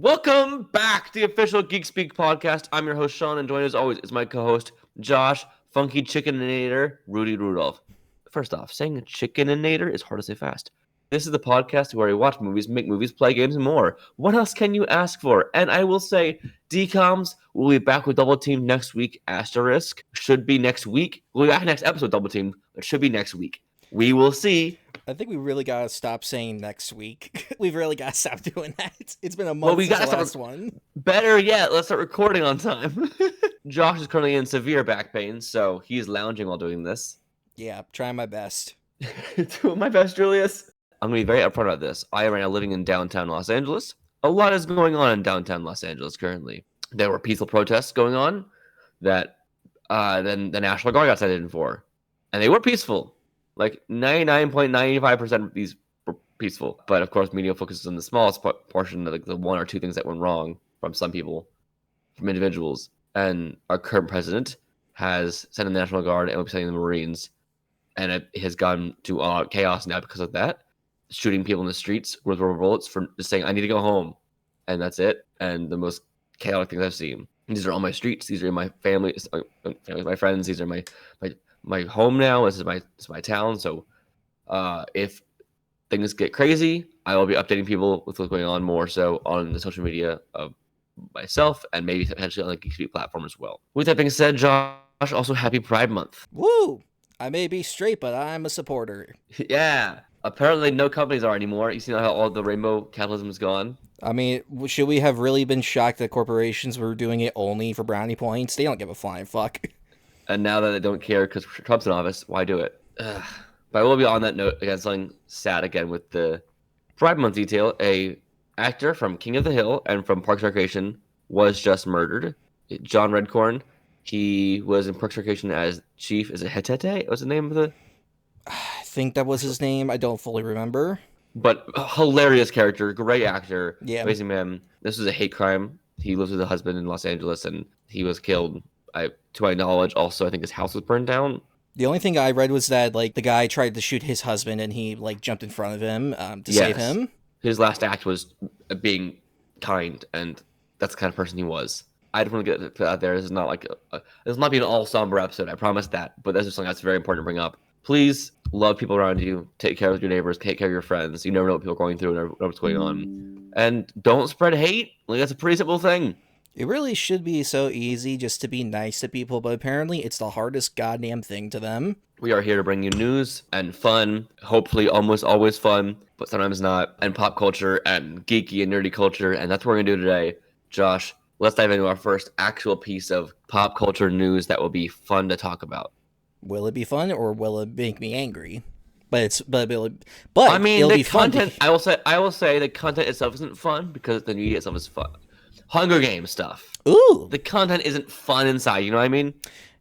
Welcome back to the official GeekSpeak Podcast. I'm your host, Sean, and joining as always is my co-host, Josh, Funky Chickeninator, Rudy Rudolph. First off, saying Chickeninator is hard to say fast. This is the podcast where we watch movies, make movies, play games, and more. What else can you ask for? And I will say, DComs will be back with Double Team next week. Asterisk should be next week. We'll be back next episode, Double Team. It should be next week. We will see. I think we really gotta stop saying next week. We've really gotta stop doing that. It's been a month since the last one. Better yet, let's start recording on time. Josh is currently in severe back pain, so he's lounging while doing this. Yeah, trying my best. Doing my best, Julius. I'm going to be very upfront about this. I am right now living in downtown Los Angeles. A lot is going on in downtown Los Angeles currently. There were peaceful protests going on that then the National Guard got sent in for. And they were peaceful. Like 99.95% of these were peaceful. But of course, media focuses on the smallest portion of like the one or two things that went wrong from some people, from individuals. And our current president has sent in the National Guard and will be sending the Marines. And it has gone to chaos now because of that. Shooting people in the streets with rubber bullets for just saying, I need to go home. And that's it. And the most chaotic things I've seen. These are all my streets. These are my family, my friends. These are my home now. This is my town. So if things get crazy, I will be updating people with what's going on more so on the social media of myself and maybe potentially on the GeekSpeak platform as well. With that being said, Josh, also happy Pride Month. Woo! I may be straight, but I'm a supporter. Yeah. Apparently no companies are anymore. You see how all the rainbow capitalism is gone? I mean, should we have really been shocked that corporations were doing it only for brownie points? They don't give a flying fuck. And now that they don't care because Trump's in office, why do it? Ugh. But I will be on that note again, something sad again with the Pride Month detail. A actor from King of the Hill and from Parks and Recreation was just murdered. John Redcorn. He was in Parks and Recreation as Chief. Is it Hetete? What's the name of the? I think that was his name. I don't fully remember. But a hilarious character, great actor, yeah, amazing man. This was a hate crime. He lives with a husband in Los Angeles, and he was killed. To my knowledge, also I think his house was burned down. The only thing I read was that like the guy tried to shoot his husband, and he like jumped in front of him to save him. His last act was being kind, and that's the kind of person he was. I just want to get that out there. This is not like this will not be an all somber episode. I promise that. But that's just something that's very important to bring up. Please love people around you. Take care of your neighbors. Take care of your friends. You never know what people are going through. You never know what's going on. And don't spread hate. Like that's a pretty simple thing. It really should be so easy just to be nice to people, but apparently it's the hardest goddamn thing to them. We are here to bring you news and fun, hopefully almost always fun, but sometimes not, and pop culture and geeky and nerdy culture, and that's what we're going to do today. Josh, let's dive into our first actual piece of pop culture news that will be fun to talk about. Will it be fun or will it make me angry? But I mean, it'll the be content. Fun. I will say the content itself isn't fun because the media itself is fun. Hunger Games stuff. Ooh. The content isn't fun inside, you know what I mean?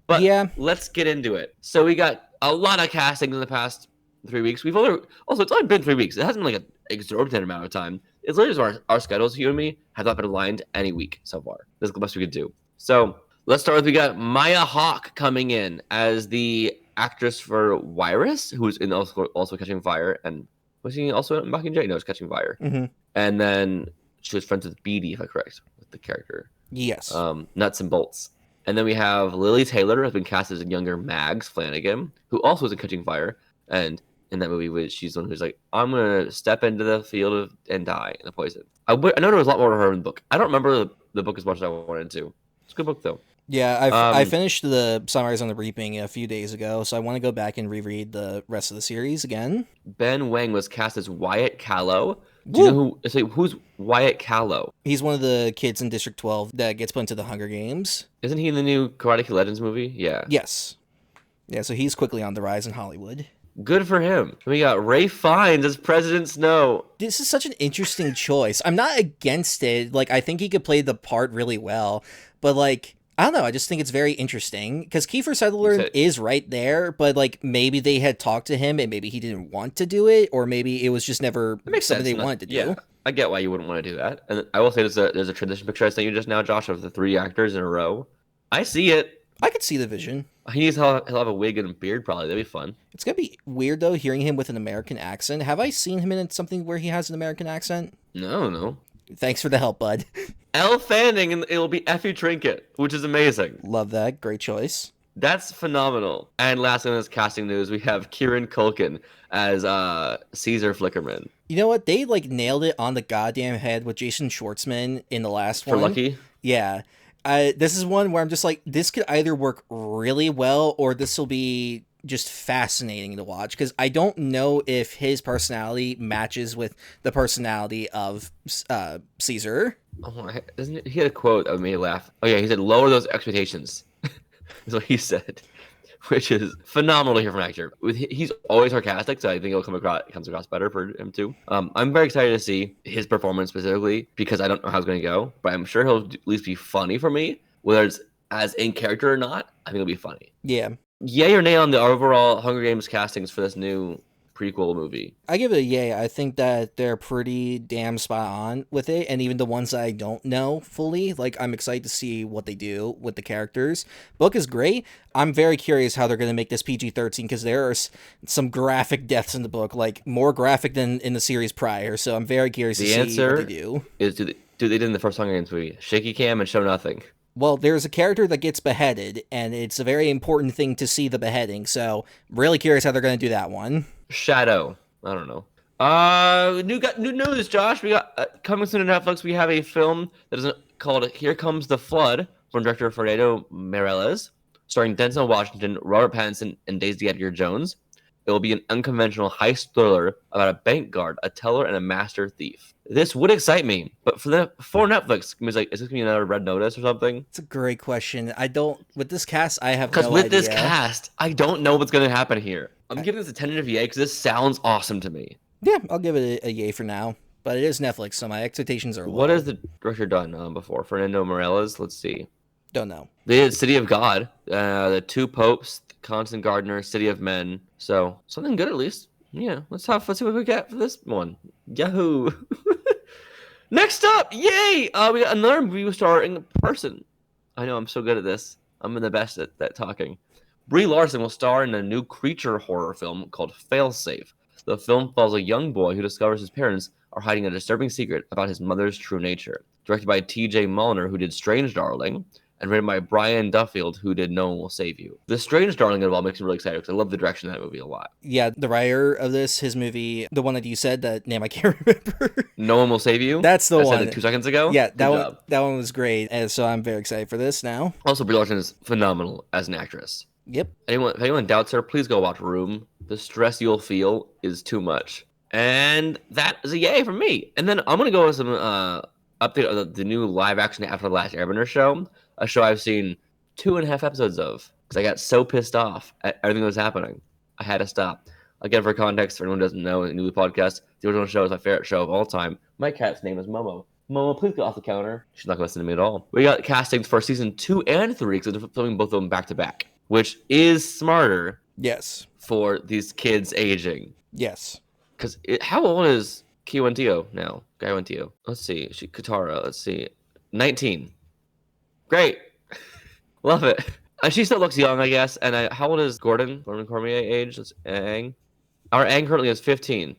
But yeah, let's get into it. So we got a lot of castings in the past 3 weeks. It's only been 3 weeks. It hasn't been like an exorbitant amount of time. It's literally our schedules, you and me, have not been aligned any week so far. This is the best we could do. So let's start with, we got Maya Hawke coming in as the actress for Virus, who's in also Catching Fire, and was he also in Mockingjay? No, it's Catching Fire. Mm-hmm. And then she was friends with Beatty, if I'm correct, with the character. Yes. Nuts and Bolts. And then we have Lily Taylor, who has been cast as a younger Mags Flanagan, who also was in Catching Fire. And in that movie, she's the one who's like, I'm going to step into the field and die in the poison. I know there was a lot more to her in the book. I don't remember the book as much as I wanted to. It's a good book, though. Yeah, I finished the Sunrise on the Reaping a few days ago, so I want to go back and reread the rest of the series again. Ben Wang was cast as Wyatt Callow. Do you know who's Wyatt Callow? He's one of the kids in District 12 that gets put into the Hunger Games. Isn't he in the new Karate Kid Legends movie? Yeah. Yes. Yeah, so he's quickly on the rise in Hollywood. Good for him. We got Ralph Fiennes as President Snow. This is such an interesting choice. I'm not against it. Like, I think he could play the part really well. But, like, I don't know. I just think it's very interesting. Because Kiefer Sutherland is right there. But, like, maybe they had talked to him and maybe he didn't want to do it. Or maybe it was just never something they wanted to do. Yeah, I get why you wouldn't want to do that. And I will say there's a transition picture I sent you just now, Josh, of the 3 actors in a row. I see it. I could see the vision. He'll have a wig and a beard, probably. That'd be fun. It's going to be weird, though, hearing him with an American accent. Have I seen him in something where he has an American accent? No. Thanks for the help, bud. Elle Fanning, and it'll be Effie Trinket, which is amazing. Love that. Great choice. That's phenomenal. And lastly, in this casting news, we have Kieran Culkin as Caesar Flickerman. You know what? They nailed it on the goddamn head with Jason Schwartzman in the last one. For Lucky? Yeah. This is one where I'm just like, this could either work really well or this will be just fascinating to watch, because I don't know if his personality matches with the personality of Caesar. Oh, he had a quote that made me laugh. Oh yeah, he said, "Lower those expectations." That's what he said, which is phenomenal to hear from an actor. He's always sarcastic, so I think comes across better for him too. I'm very excited to see his performance specifically, because I don't know how it's going to go, but I'm sure he'll at least be funny for me. Whether it's as in character or not, I think it'll be funny. Yeah. Yay or nay on the overall Hunger Games castings for this new prequel movie? I give it a yay. I think that they're pretty damn spot on with it, and even the ones that I don't know fully, I'm excited to see what they do with the characters. Book is great. I'm very curious how they're going to make this PG-13, because there are some graphic deaths in the book, more graphic than in the series prior, so I'm very curious to see what they do. Is do they did in the first Hunger Games movie, shaky cam and show nothing. Well, there's a character that gets beheaded, and it's a very important thing to see the beheading, so really curious how they're going to do that one. Shadow. I don't know. New news, Josh. We got coming soon to Netflix. We have a film that is called Here Comes the Flood from director Fernando Meirelles, starring Denzel Washington, Robert Pattinson, and Daisy Edgar Jones. It will be an unconventional heist thriller about a bank guard, a teller, and a master thief. This would excite me, but for Netflix, is this gonna be another Red Notice or something? It's a great question. With this cast, I have no idea. Because with this cast, I don't know what's gonna happen here. I'm giving this a tentative yay because this sounds awesome to me. Yeah, I'll give it a yay for now. But it is Netflix, so my expectations are low. What has the director done before? Fernando Meirelles? Let's see. Don't know. They did City of God, The Two Popes, Constant Gardener, City of Men. So something good at least. Yeah, let's see what we get for this one. Yahoo! Next up, yay! We got another movie star in person. I know, I'm so good at this. I'm the best at talking. Brie Larson will star in a new creature horror film called Failsafe. The film follows a young boy who discovers his parents are hiding a disturbing secret about his mother's true nature. Directed by T.J. Mulliner, who did Strange Darling, and written by Brian Duffield, who did No One Will Save You. The Strange Darling involved makes me really excited because I love the direction of that movie a lot. Yeah, the writer of his movie, the one that you said, that name I can't remember. No One Will Save You? That's the one. I said it 2 seconds ago? Yeah, that one was great, and so I'm very excited for this now. Also, Brie Larson is phenomenal as an actress. Yep. If anyone doubts her, please go watch Room. The stress you'll feel is too much. And that is a yay from me. And then I'm going to go with some update on the new live-action After the Last Airbender show, a show I've seen 2.5 episodes of because I got so pissed off at everything that was happening. I had to stop. Again, for context, for anyone who doesn't know, in the new podcast, the original show is my favorite show of all time. My cat's name is Momo. Momo, please get off the counter. She's not going to listen to me at all. We got castings for season 2 and 3 because they're filming both of them back to back, which is smarter. Yes. For these kids aging. Yes. Because how old is Kiwantio now? Guy. Let's see. Katara. Let's see. 19. Great. Love it. She still looks young, I guess. And how old is Gordon? Gordon Cormier age? That's Aang. Our Aang currently is 15.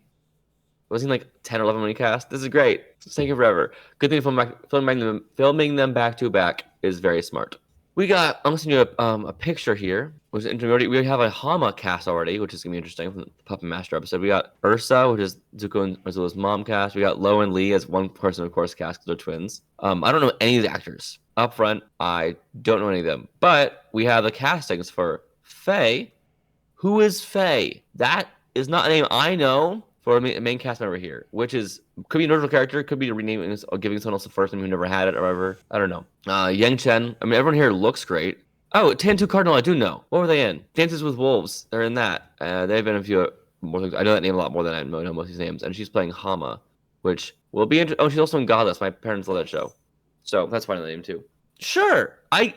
Wasn't he 10 or 11 when he cast? This is great. It's taking forever. Good thing filming them back to back is very smart. I'm going to send you a picture here. We have a Hama cast already, which is going to be interesting from the Puppet Master episode. We got Ursa, which is Zuko and Azula's mom cast. We got Lo and Lee as one person, of course, cast because they're twins. I don't know any of the actors. Up front, I don't know any of them. But we have the castings for Faye. Who is Faye? That is not a name I know for a main cast member here, which could be an original character, could be renaming or giving someone else the first name who never had it or whatever. I don't know. Yang Chen. I mean, everyone here looks great. Oh, Tantu Cardinal, I do know. What were they in? Dances with Wolves. They're in that. They've been in a few more things. I know that name a lot more than I know most of these names. And she's playing Hama, which will be interesting. Oh, she's also in Godless. My parents love that show. So that's fine, the name too. Sure. I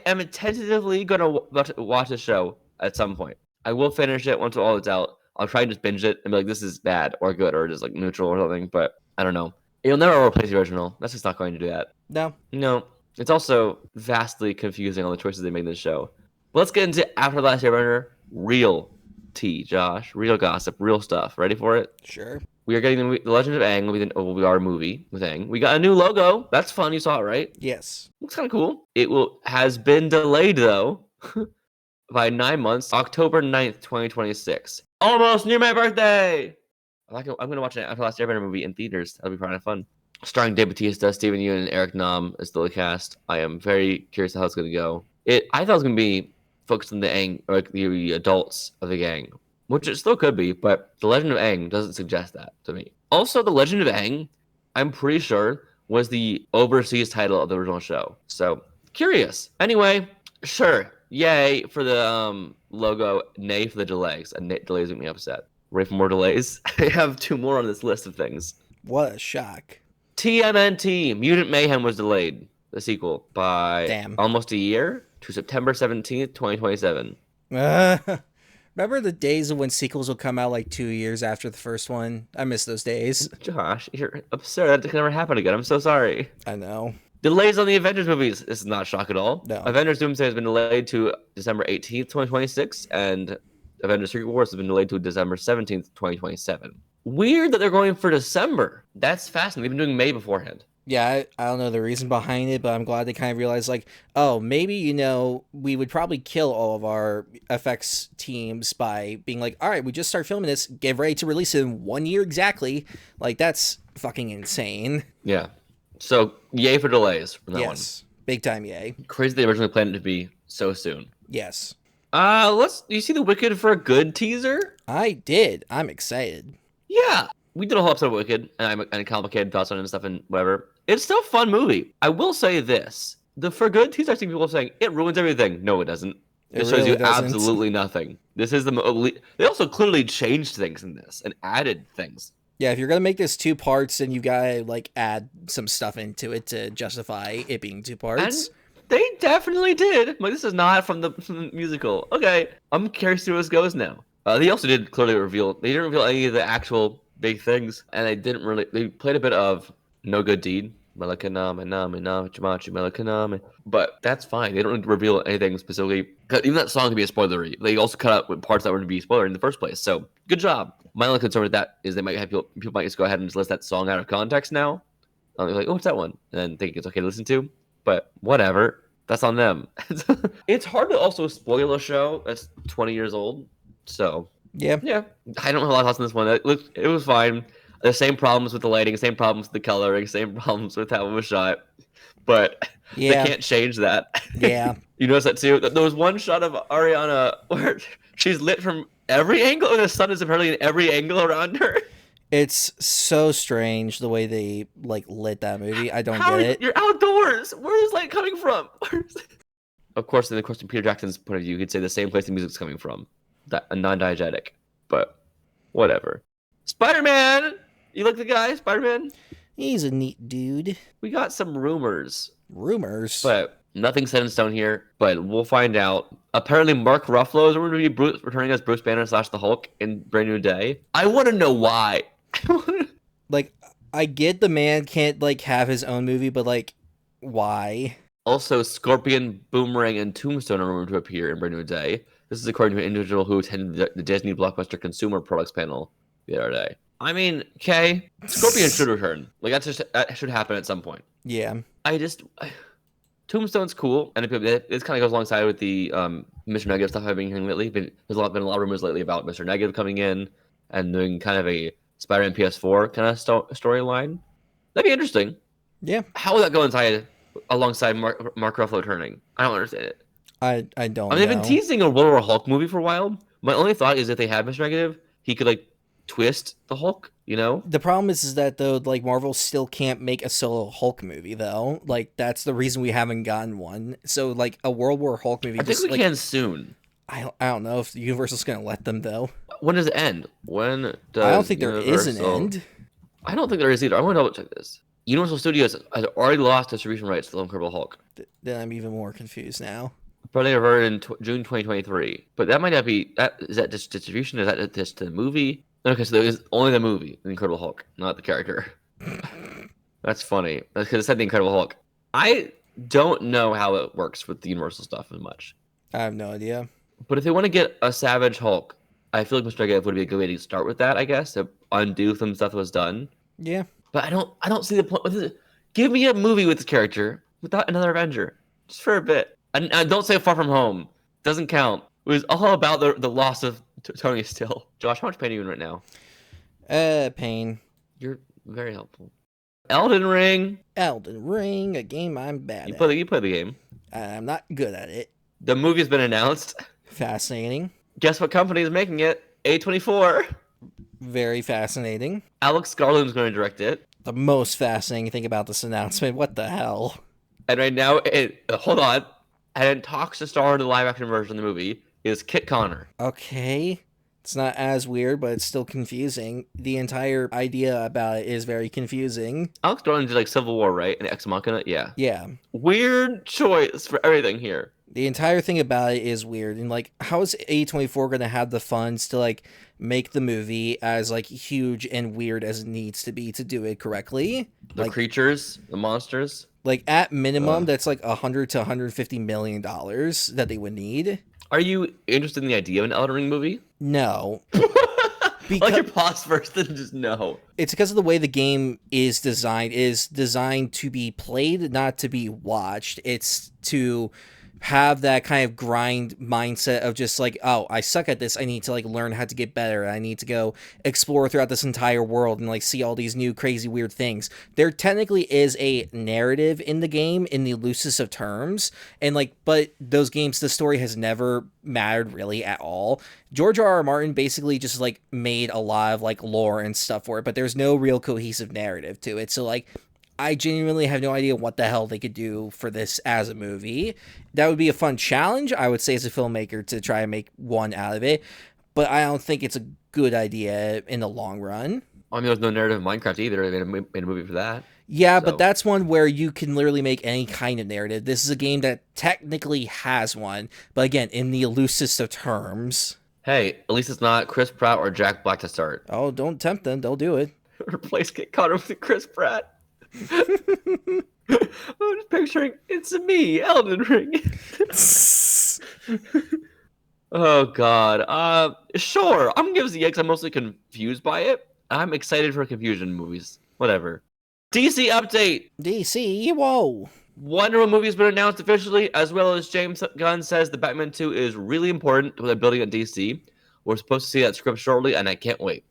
am tentatively going to watch the show at some point. I will finish it once all it's out. I'll try and just binge it and be like, this is bad or good or just neutral or something. But I don't know. It'll never replace the original. That's just not going to do that. No. It's also vastly confusing on the choices they made in this show. But let's get into After the Last Airbender. Real tea, Josh. Real gossip. Real stuff. Ready for it? Sure. we are getting the Legend of Aang will be our movie with Aang. We got a new logo. That's fun. You saw it, right? Yes. Looks kind of cool. It has been delayed though by 9 months, October 9th, 2026. Almost near my birthday. I'm gonna watch an Last Airbender movie in theaters. That'll be kind of fun. Starring Dave Bautista, Steven Yeun, and Eric Nam as the cast. I am very curious how it's gonna go. I thought it was gonna be focused on the Aang, or like the adults of the gang, which it still could be, but The Legend of Aang doesn't suggest that to me. Also, The Legend of Aang, I'm pretty sure, was the overseas title of the original show. So, curious. Anyway, sure. Yay for the logo, nay for the delays. And delays make me upset. Ready for more delays? I have 2 more on this list of things. What a shock. TMNT, Mutant Mayhem was delayed, the sequel, by almost a year to September 17th, 2027. Remember the days of when sequels would come out like 2 years after the first one? I miss those days. Josh, you're absurd. That can never happen again. I'm so sorry. I know. Delays on the Avengers movies. This is not a shock at all. No. Avengers Doomsday has been delayed to December 18th, 2026, and Avengers Secret Wars has been delayed to December 17th, 2027. Weird that they're going for December. That's fascinating. They've been doing May beforehand. Yeah, I don't know the reason behind it, but I'm glad they kind of realized, like, oh, maybe, we would probably kill all of our FX teams by being like, all right, we just start filming this, get ready to release it in 1 year exactly. Like, that's fucking insane. Yeah. So, yay for delays from that one. Yes. Big time yay. Crazy they originally planned it to be so soon. Yes. You see the Wicked for a Good teaser? I did. I'm excited. Yeah. We did a whole episode of Wicked, and complicated thoughts on it and stuff and whatever. It's still a fun movie. I will say this. The For Good teaser, I see people saying, it ruins everything. No, it doesn't. It shows really doesn't. Absolutely nothing. This is they also clearly changed things in this and added things. Yeah, if you're going to make this 2 parts, then you got to, like, add some stuff into it to justify it being 2 parts. And they definitely did. Like, this is not from the musical. Okay, I'm curious to see where this goes now. They also did clearly reveal, they didn't reveal any of the actual big things, and they played a bit of No Good Deed. But that's fine. They don't need to reveal anything specifically. Even that song can be a spoilery. They also cut out parts that were to be spoiler in the first place. So good job. My only concern with that is they might have people might just go ahead and just list that song out of context now. They're like, oh, what's that one? And then think it's okay to listen to. But whatever. That's on them. It's hard to also spoil a show that's 20 years old. So yeah. I don't have a lot of thoughts on this one. It was fine. The same problems with the lighting, same problems with the coloring, same problems with how it was shot. But they can't change that. Yeah. You notice that too? There was one shot of Ariana where she's lit from every angle, and the sun is apparently in every angle around her. It's so strange the way they lit that movie. I don't get it. You're outdoors. Where is light coming from? Of course, from Peter Jackson's point of view, you could say the same place the music's coming from. A non-diegetic. But whatever. Spider-Man! You like the guy, Spider-Man? He's a neat dude. We got some rumors. But nothing set in stone here, but we'll find out. Apparently, Mark Ruffalo is going to be returning as Bruce Banner / the Hulk in Brand New Day. I want to know why. I get the man can't, have his own movie, but, why? Also, Scorpion, Boomerang, and Tombstone are rumored to appear in Brand New Day. This is according to an individual who attended the Disney Blockbuster Consumer Products panel the other day. I mean, okay, Scorpion should return. That should happen at some point. Yeah. Tombstone's cool, and it kind of goes alongside with the Mr. Negative stuff I've been hearing lately. There's been a lot of rumors lately about Mr. Negative coming in and doing kind of a Spider-Man PS4 kind of storyline. That'd be interesting. Yeah. How would that go alongside Mark Ruffalo returning? I don't understand it. I don't know. They've been teasing a World War Hulk movie for a while. My only thought is if they had Mr. Negative, he could twist the Hulk, The problem is that though, Marvel still can't make a solo Hulk movie though. That's the reason we haven't gotten one. So a World War Hulk movie. I think we can soon. I don't know if Universal's gonna let them though. When does it end? I don't think there is an end. I don't think there is either. I want to double check this. Universal Studios has already lost distribution rights to the Incredible Hulk. Then I'm even more confused now. Probably over in June 2023, but that might not be that. Is that just distribution? Is that just the movie? Okay, so there is only the movie, The Incredible Hulk, not the character. That's funny. That's because it said The Incredible Hulk. I don't know how it works with the Universal stuff as much. I have no idea. But if they want to get a Savage Hulk, I feel like Mr. Negative would be a good way to start with that, I guess, to undo some stuff that was done. Yeah. But I don't see the point with it. Give me a movie with this character without another Avenger. Just for a bit. And don't say Far From Home. Doesn't count. It was all about the loss of Tony still. Josh, how much pain are you in right now? Pain. You're very helpful. Elden Ring. Elden Ring, a game I'm bad at. You play the game. I'm not good at it. The movie's been announced. Fascinating. Guess what company is making it? A24. Very fascinating. Alex Garland's going to direct it. The most fascinating thing about this announcement. What the hell? And right now, hold on. And in talks to star in the live-action version of the movie is Kit Connor. Okay. It's not as weird, but it's still confusing. The entire idea about it is very confusing. Alex Garland did like Civil War, right? And Ex Machina? Yeah. Yeah. Weird choice for everything here. The entire thing about it is weird. And like, how is A24 going to have the funds to like make the movie as like huge and weird as it needs to be to do it correctly? The creatures, the monsters. Like at minimum, that's like $100 to $150 million that they would need. Are you interested in the idea of an Elden Ring movie? No. Like your pause first, then just no. It's because of the way the game is designed to be played, not to be watched. It's to have that kind of grind mindset of just like, oh, I suck at this. I need to like learn how to get better. I need to go explore throughout this entire world and like see all these new crazy weird things. There technically is a narrative in the game in the loosest of terms, and like, but those games, the story has never mattered really at all. George R.R. Martin basically just like made a lot of like lore and stuff for it, but there's no real cohesive narrative to it. So like, I genuinely have no idea what the hell they could do for this as a movie. That would be a fun challenge, I would say, as a filmmaker to try and make one out of it. But I don't think it's a good idea in the long run. I mean, there's no narrative in Minecraft either. They made a movie for that. Yeah, so. But that's one where you can literally make any kind of narrative. This is a game that technically has one. But again, in the loosest of terms. Hey, at least it's not Chris Pratt or Jack Black to start. Oh, don't tempt them. They'll do it. Replace Kit Connor with Chris Pratt. I'm just picturing it's me, Elden Ring. Oh God. Sure. I'm gonna give it a because I'm mostly confused by it. I'm excited for confusion movies. Whatever. DC update. DC. Whoa. Wonder Woman movie has been announced officially, as well as James Gunn says the Batman 2 is really important to what they're building at DC. We're supposed to see that script shortly, and I can't wait.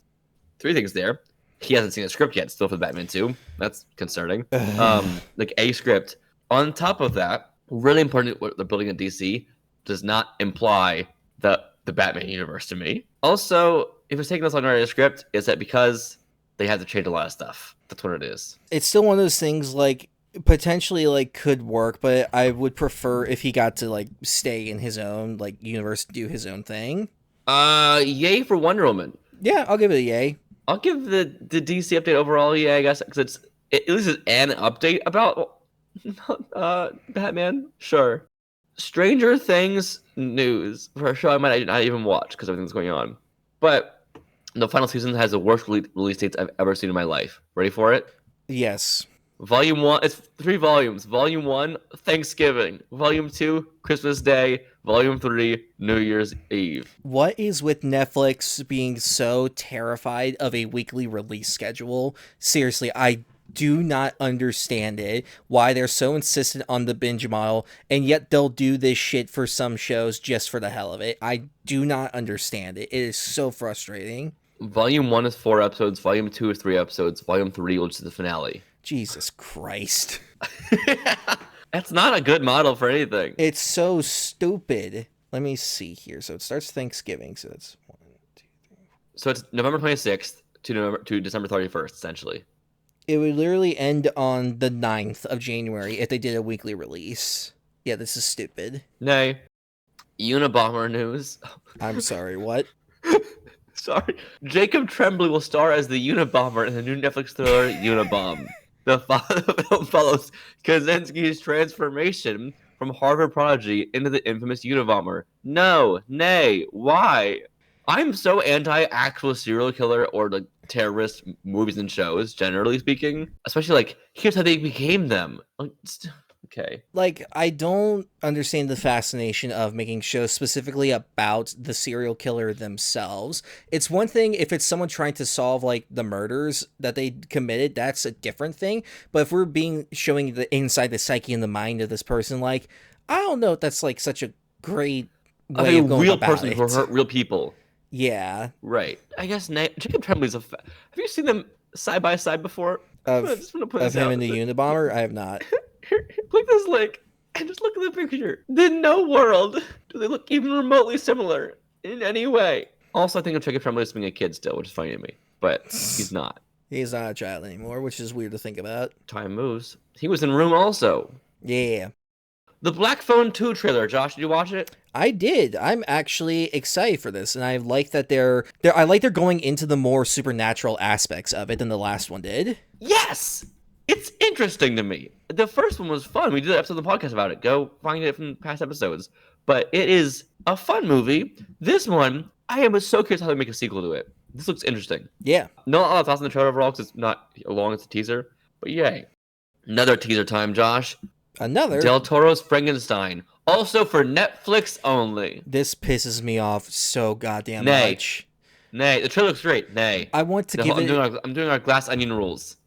3 things there. He hasn't seen a script yet, still for the Batman 2. That's concerning. Like a script. On top of that, really important what they're building at DC does not imply the Batman universe to me. Also, if it's taking this long to write a script, is that because they had to change a lot of stuff. That's what it is. It's still one of those things like potentially like could work, but I would prefer if he got to like stay in his own like universe, do his own thing. Yay for Wonder Woman. Yeah, I'll give it a yay. I'll give the DC update overall, yeah, I guess, because at least it's an update about Batman. Sure. Stranger Things news for a show I might not even watch because everything's going on. But the final season has the worst release dates I've ever seen in my life. Ready for it? Yes. Volume 1, it's 3 volumes. Volume 1, Thanksgiving. Volume 2, Christmas Day. Volume 3, New Year's Eve. What is with Netflix being so terrified of a weekly release schedule? Seriously, I do not understand it. Why they're so insistent on the binge model, and yet they'll do this shit for some shows just for the hell of it. I do not understand it. It is so frustrating. Volume 1 is 4 episodes. Volume 2 is 3 episodes. Volume 3 will to the finale. Jesus Christ. That's not a good model for anything. It's so stupid. Let me see here. So it starts Thanksgiving. So it's 1, 2, 3. So it's November 26th to December 31st, essentially. It would literally end on the 9th of January if they did a weekly release. Yeah, this is stupid. Nay. Unabomber news. I'm sorry, what? Sorry. Jacob Tremblay will star as the Unabomber in the new Netflix thriller Unabomb. The film follows Kaczynski's transformation from Harvard prodigy into the infamous Unabomber. No, nay, why? I'm so anti-actual serial killer or like terrorist movies and shows, generally speaking. Especially like, here's how they became them. Like, Okay. Like, I don't understand the fascination of making shows specifically about the serial killer themselves. It's one thing if it's someone trying to solve, like, the murders that they committed, that's a different thing. But if we're showing the inside the psyche and the mind of this person, like, I don't know if that's, like, such a great way of going real about person it. who hurt real people. Yeah. Right. I guess Jacob Tremblay's have you seen them side by side before? Of him in the Unabomber? I have not. Click this link and just look at the picture. In no world do they look even remotely similar in any way. Also, I think of Jacob Tremblay as being a kid still, which is funny to me, but he's not. He's not a child anymore, which is weird to think about. Time moves. He was in Room also. Yeah. The Black Phone 2 trailer, Josh, did you watch it? I did. I'm actually excited for this, and I like that they're going into the more supernatural aspects of it than the last one did. Yes! It's interesting to me. The first one was fun. We did an episode of the podcast about it. Go find it from past episodes. But it is a fun movie. This one, I am so curious how they make a sequel to it. This looks interesting. Yeah. Not a lot of thoughts on the trailer overall because it's not long, it's a teaser. But yay. Another teaser time, Josh. Another? Del Toro's Frankenstein. Also for Netflix only. This pisses me off so goddamn much. Nay. The trailer looks great. Nay. I want to give it... I'm doing our glass onion rules.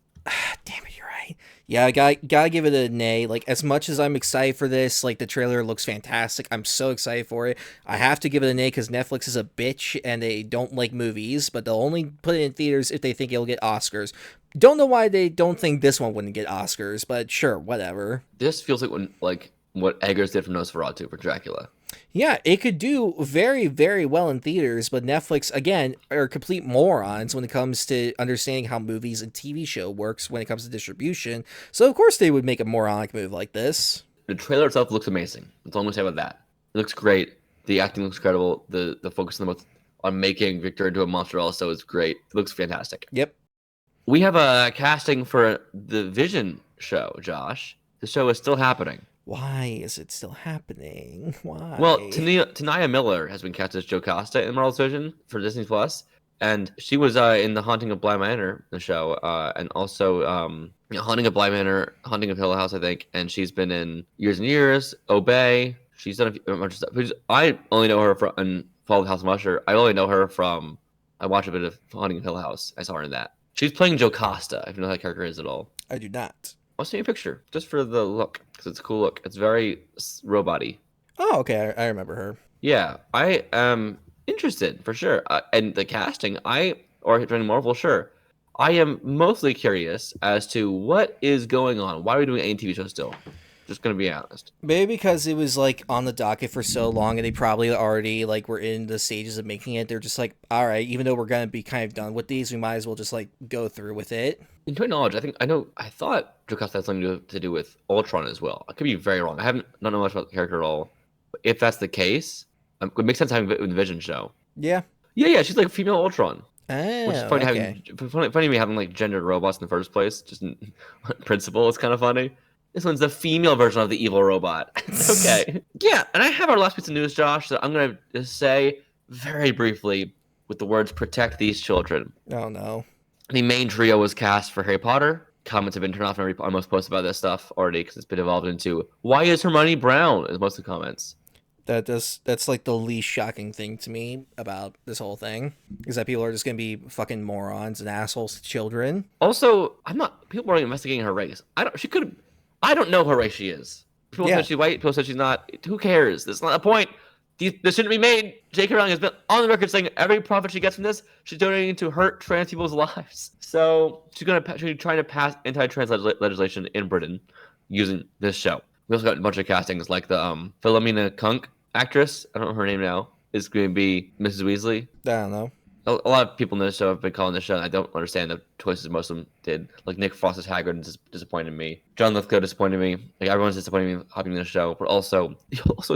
Damn it, you're right. Yeah, I gotta give it a nay. Like, as much as I'm excited for this, like, the trailer looks fantastic. I'm so excited for it. I have to give it a nay because Netflix is a bitch and they don't like movies, but they'll only put it in theaters if they think it'll get Oscars. Don't know why they don't think this one wouldn't get Oscars, but sure, whatever. This feels like what Eggers did for Nosferatu for Dracula. Yeah, it could do very, very well in theaters, but Netflix, again, are complete morons when it comes to understanding how movies and TV show works when it comes to distribution. So, of course, they would make a moronic move like this. The trailer itself looks amazing. That's all I'm going to say about that. It looks great. The acting looks incredible. The focus on making Victor into a monster also is great. It looks fantastic. Yep. We have a casting for the Vision show, Josh. The show is still happening. Why is it still happening? Why? Well, Tanaya Miller has been cast as Jocasta in Marvel's Vision for Disney Plus, and she was in The Haunting of Bly Manor, the show, and also Haunting of Bly Manor, Haunting of Hill House, I think, and she's been in Years and Years, Obey. She's done a bunch of stuff. I only know her from Fall of the House of Usher. I only know her from I watched a bit of Haunting of Hill House. I saw her in that. She's playing Jocasta. If you know who that character is at all. I do not. I'll send you a picture just for the look because it's a cool look. It's very robot-y. Oh, okay. I remember her. Yeah, I am interested for sure. And the casting, or joining Marvel, sure. I am mostly curious as to what is going on. Why are we doing a TV show still? Just gonna be honest. Maybe because it was like on the docket for so long, and they probably already like were in the stages of making it. They're just like, all right, even though we're gonna be kind of done with these, we might as well just like go through with it. In my knowledge, I thought Jocasta had something to do with Ultron as well. I could be very wrong. I haven't not know much about the character at all. But if that's the case, it would make sense having the Vision show. Yeah. Yeah. She's like a female Ultron. Oh, which is funny okay. funny to me having like gendered robots in the first place. Just in principle, it's kind of funny. This one's the female version of the evil robot. Okay. Yeah, and I have our last piece of news, Josh, that I'm going to just say very briefly with the words protect these children. Oh, no. The main trio was cast for Harry Potter. Comments have been turned off on most posts about this stuff already because it's been evolved into why is Hermione brown is most of the comments. That's like the least shocking thing to me about this whole thing is that people are just going to be fucking morons and assholes to children. Also, people are investigating her race. I don't know her race she is. People said she's white, people said she's not. Who cares? That's not the point. This shouldn't be made. J.K. Rowling has been on the record saying every profit she gets from this, she's donating to hurt trans people's lives. So she's trying to pass anti-trans legislation in Britain using this show. We also got a bunch of castings like the Philomena Kunk actress. I don't know her name now. Is going to be Mrs. Weasley. I don't know. A lot of people in this show have been calling this show, and I don't understand the choices most of them did. Like Nick Frost as Hagrid disappointed me. John Lithgow disappointed me. Like everyone's disappointed me hopping in the show. But also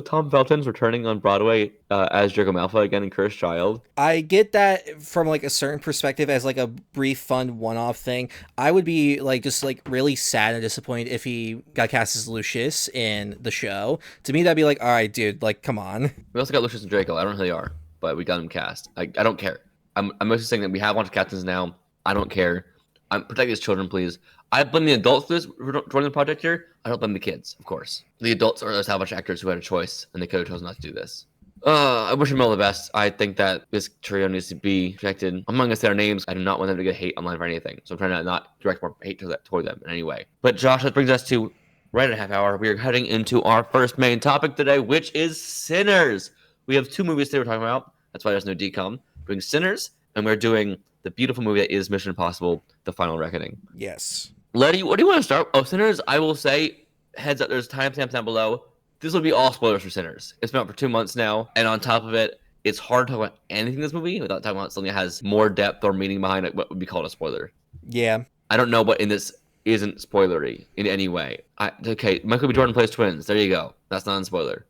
Tom Felton's returning on Broadway as Draco Malfoy again in Cursed Child. I get that from like a certain perspective as like a brief, fun one-off thing. I would be like just like really sad and disappointed if he got cast as Lucius in the show. To me, that'd be like, all right, dude, like come on. We also got Lucius and Draco. I don't know who they are, but we got them cast. I don't care. I'm mostly saying that we have a bunch of captains now. I don't care. Protect these children, please. I blame the adults for this joining the project here. I don't blame the kids, of course. The adults are established actors who had a choice, and they could have chosen not to do this. I wish them all the best. I think that this trio needs to be protected. I'm not going to say their names. I do not want them to get hate online for anything. So I'm trying to not direct more hate toward them in any way. But Josh, that brings us to right at a half hour. We are heading into our first main topic today, which is Sinners. We have 2 movies today we're talking about. That's why there's no decom. We're doing Sinners, and we're doing the beautiful movie that is Mission Impossible: The Final Reckoning. Yes. Letty, what do you want to start? Oh, Sinners, I will say, heads up, there's timestamps down below. This will be all spoilers for Sinners. It's been out for 2 months now, and on top of it, it's hard to talk about anything in this movie without talking about something that has more depth or meaning behind it, what would be called a spoiler. Yeah. I don't know what in this isn't spoilery in any way. Okay, Michael B. Jordan plays twins. There you go. That's not a spoiler.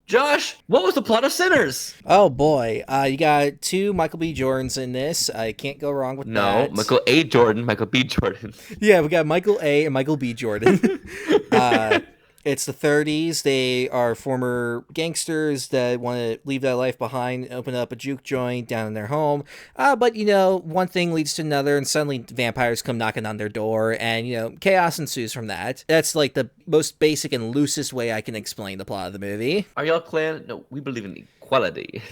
Josh, what was the plot of Sinners? Oh boy, you got 2 Michael B. Jordans in this. I can't go wrong with that. No, Michael A. Jordan, Michael B. Jordan. Yeah, we got Michael A. and Michael B. Jordan. It's the 30s. They are former gangsters that want to leave that life behind and open up a juke joint down in their home. But, one thing leads to another, and suddenly vampires come knocking on their door, and, chaos ensues from that. That's, like, the most basic and loosest way I can explain the plot of the movie. Are y'all Klan? No, we believe in equality.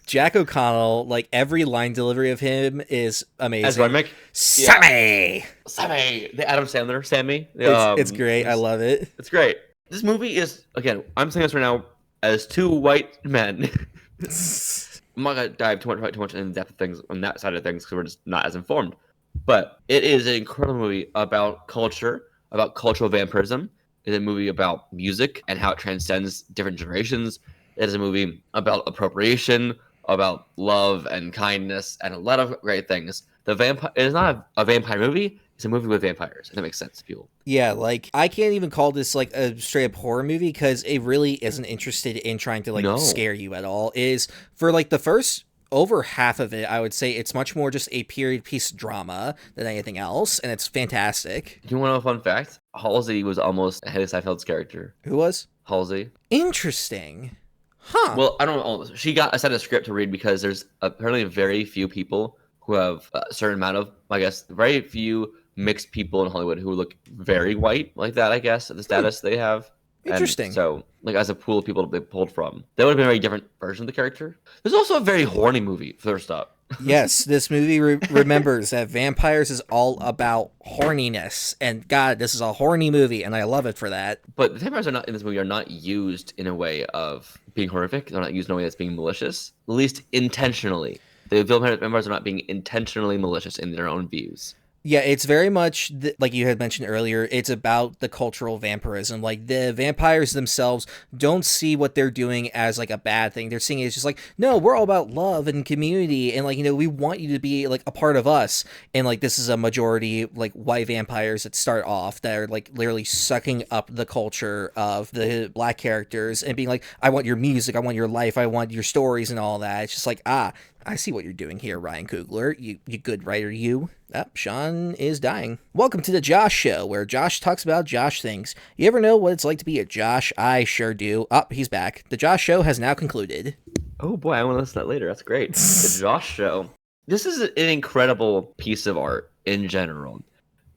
Jack O'Connell, like, every line delivery of him is amazing. As Remick? Sammy! Yeah. Sammy! The Adam Sandler Sammy. It's great. I love it. It's great. This movie is, again, I'm saying this right now as 2 white men. I'm not going to dive too much in depth of things on that side of things because we're just not as informed. But it is an incredible movie about culture, about cultural vampirism. It's a movie about music and how it transcends different generations. It is a movie about appropriation, about love and kindness, and a lot of great things. It is not a vampire movie. It's a movie with vampires. If that makes sense to people. Yeah, like, I can't even call this, like, a straight-up horror movie because it really isn't interested in trying to, like, scare you at all. It is, for, like, the first over half of it, I would say it's much more just a period piece drama than anything else, and it's fantastic. You want to know a fun fact? Halsey was almost Haley Seinfeld's character. Who was? Halsey. Interesting. Huh. Well, I don't know. She got a set of script to read because there's apparently very few people who have a certain amount of, I guess, very few mixed people in Hollywood who look very white like that, I guess, the status they have. Interesting. And so, like, as a pool of people to be pulled from, that would have been a very different version of the character. There's also a very horny movie, first up. Yes, this movie remembers that vampires is all about horniness. And God, this is a horny movie, and I love it for that. But the vampires in this movie are not used in a way of being horrific. They're not used in a way that's being malicious, at least intentionally. The vampires are not being intentionally malicious in their own views. Yeah, it's very much, like you had mentioned earlier, it's about the cultural vampirism. Like, the vampires themselves don't see what they're doing as, like, a bad thing. They're seeing it as just like, no, we're all about love and community, and, like, we want you to be, like, a part of us. And, like, this is a majority, like, white vampires that start off that are, like, literally sucking up the culture of the black characters and being like, I want your music, I want your life, I want your stories and all that. It's just like, I see what you're doing here, Ryan Coogler. You good writer, you. Sean is dying. Welcome to the Josh Show, where Josh talks about Josh things. You ever know what it's like to be a Josh? I sure do. He's back. The Josh Show has now concluded. Oh boy, I want to listen to that later. That's great. The Josh Show. This is an incredible piece of art in general.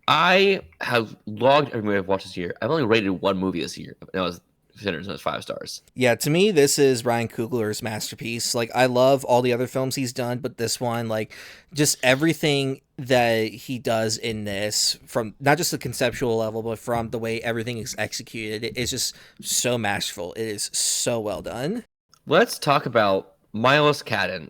I have logged every movie I've watched this year. I've only rated 1 movie this year. That was Sinners, and it's 5 stars. Yeah, to me, this is Ryan Coogler's masterpiece. Like, I love all the other films he's done, but this one, like, just everything that he does in this, from not just the conceptual level, but from the way everything is executed, it is just so masterful. It is so well done. Let's talk about Milos Catan,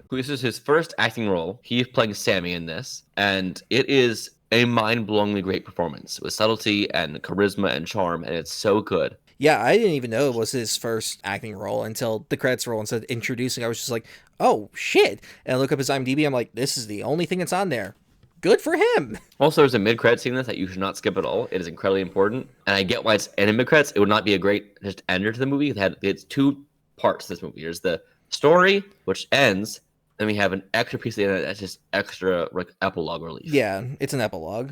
who this is his first acting role. He's playing Sammy in this, and it is a mind-blowingly great performance with subtlety and charisma and charm, and it's so good. Yeah, I didn't even know it was his first acting role until the credits roll and said introducing. I was just like, oh, shit. And I look up his IMDb. I'm like, this is the only thing that's on there. Good for him. Also, there's a mid-credit scene in this that you should not skip at all. It is incredibly important. And I get why it's in mid-credits. It would not be a great just ender to the movie. It's 2 parts to this movie. There's the story, which ends. Then we have an extra piece at the end that's just extra, like, epilogue relief. Yeah, it's an epilogue.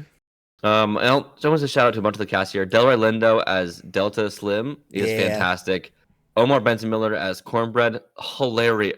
And someone's a shout out to a bunch of the cast here. Delroy Lindo as Delta Slim is fantastic. Omar Benson Miller as Cornbread, hilarious.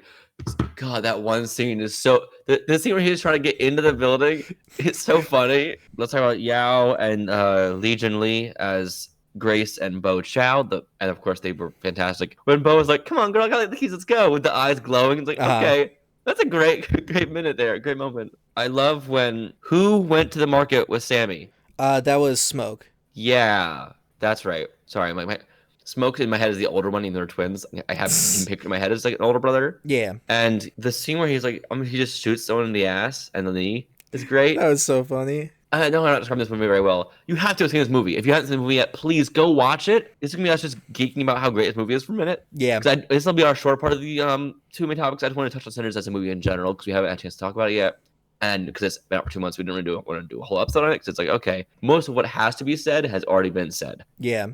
God, that one scene is so. The scene where he's trying to get into the building, it's so funny. Let's talk about Yao and Legion Lee as Grace and Bo Chow. And of course, they were fantastic. When Bo was like, "Come on, girl, I got the keys, let's go," with the eyes glowing, it's like, okay, that's a great minute there, great moment. I love when who went to the market with Sammy. That was Smoke. Yeah, that's right. Sorry, my Smoke in my head is the older one, even though they're twins. I have him pictured in my head as like an older brother. Yeah. And the scene where he's like, he just shoots someone in the ass and the knee is great. That was so funny. I know how to describe this movie very well. You have to have seen this movie. If you haven't seen the movie yet, please go watch it. It's gonna be us just geeking about how great this movie is for a minute. Yeah. This will be our short part of the two main topics. I just want to touch on Sinners as a movie in general because we haven't had a chance to talk about it yet. And because it's been out for 2 months, we didn't really want to do a whole episode on it because it's like, okay, most of what has to be said has already been said. Yeah.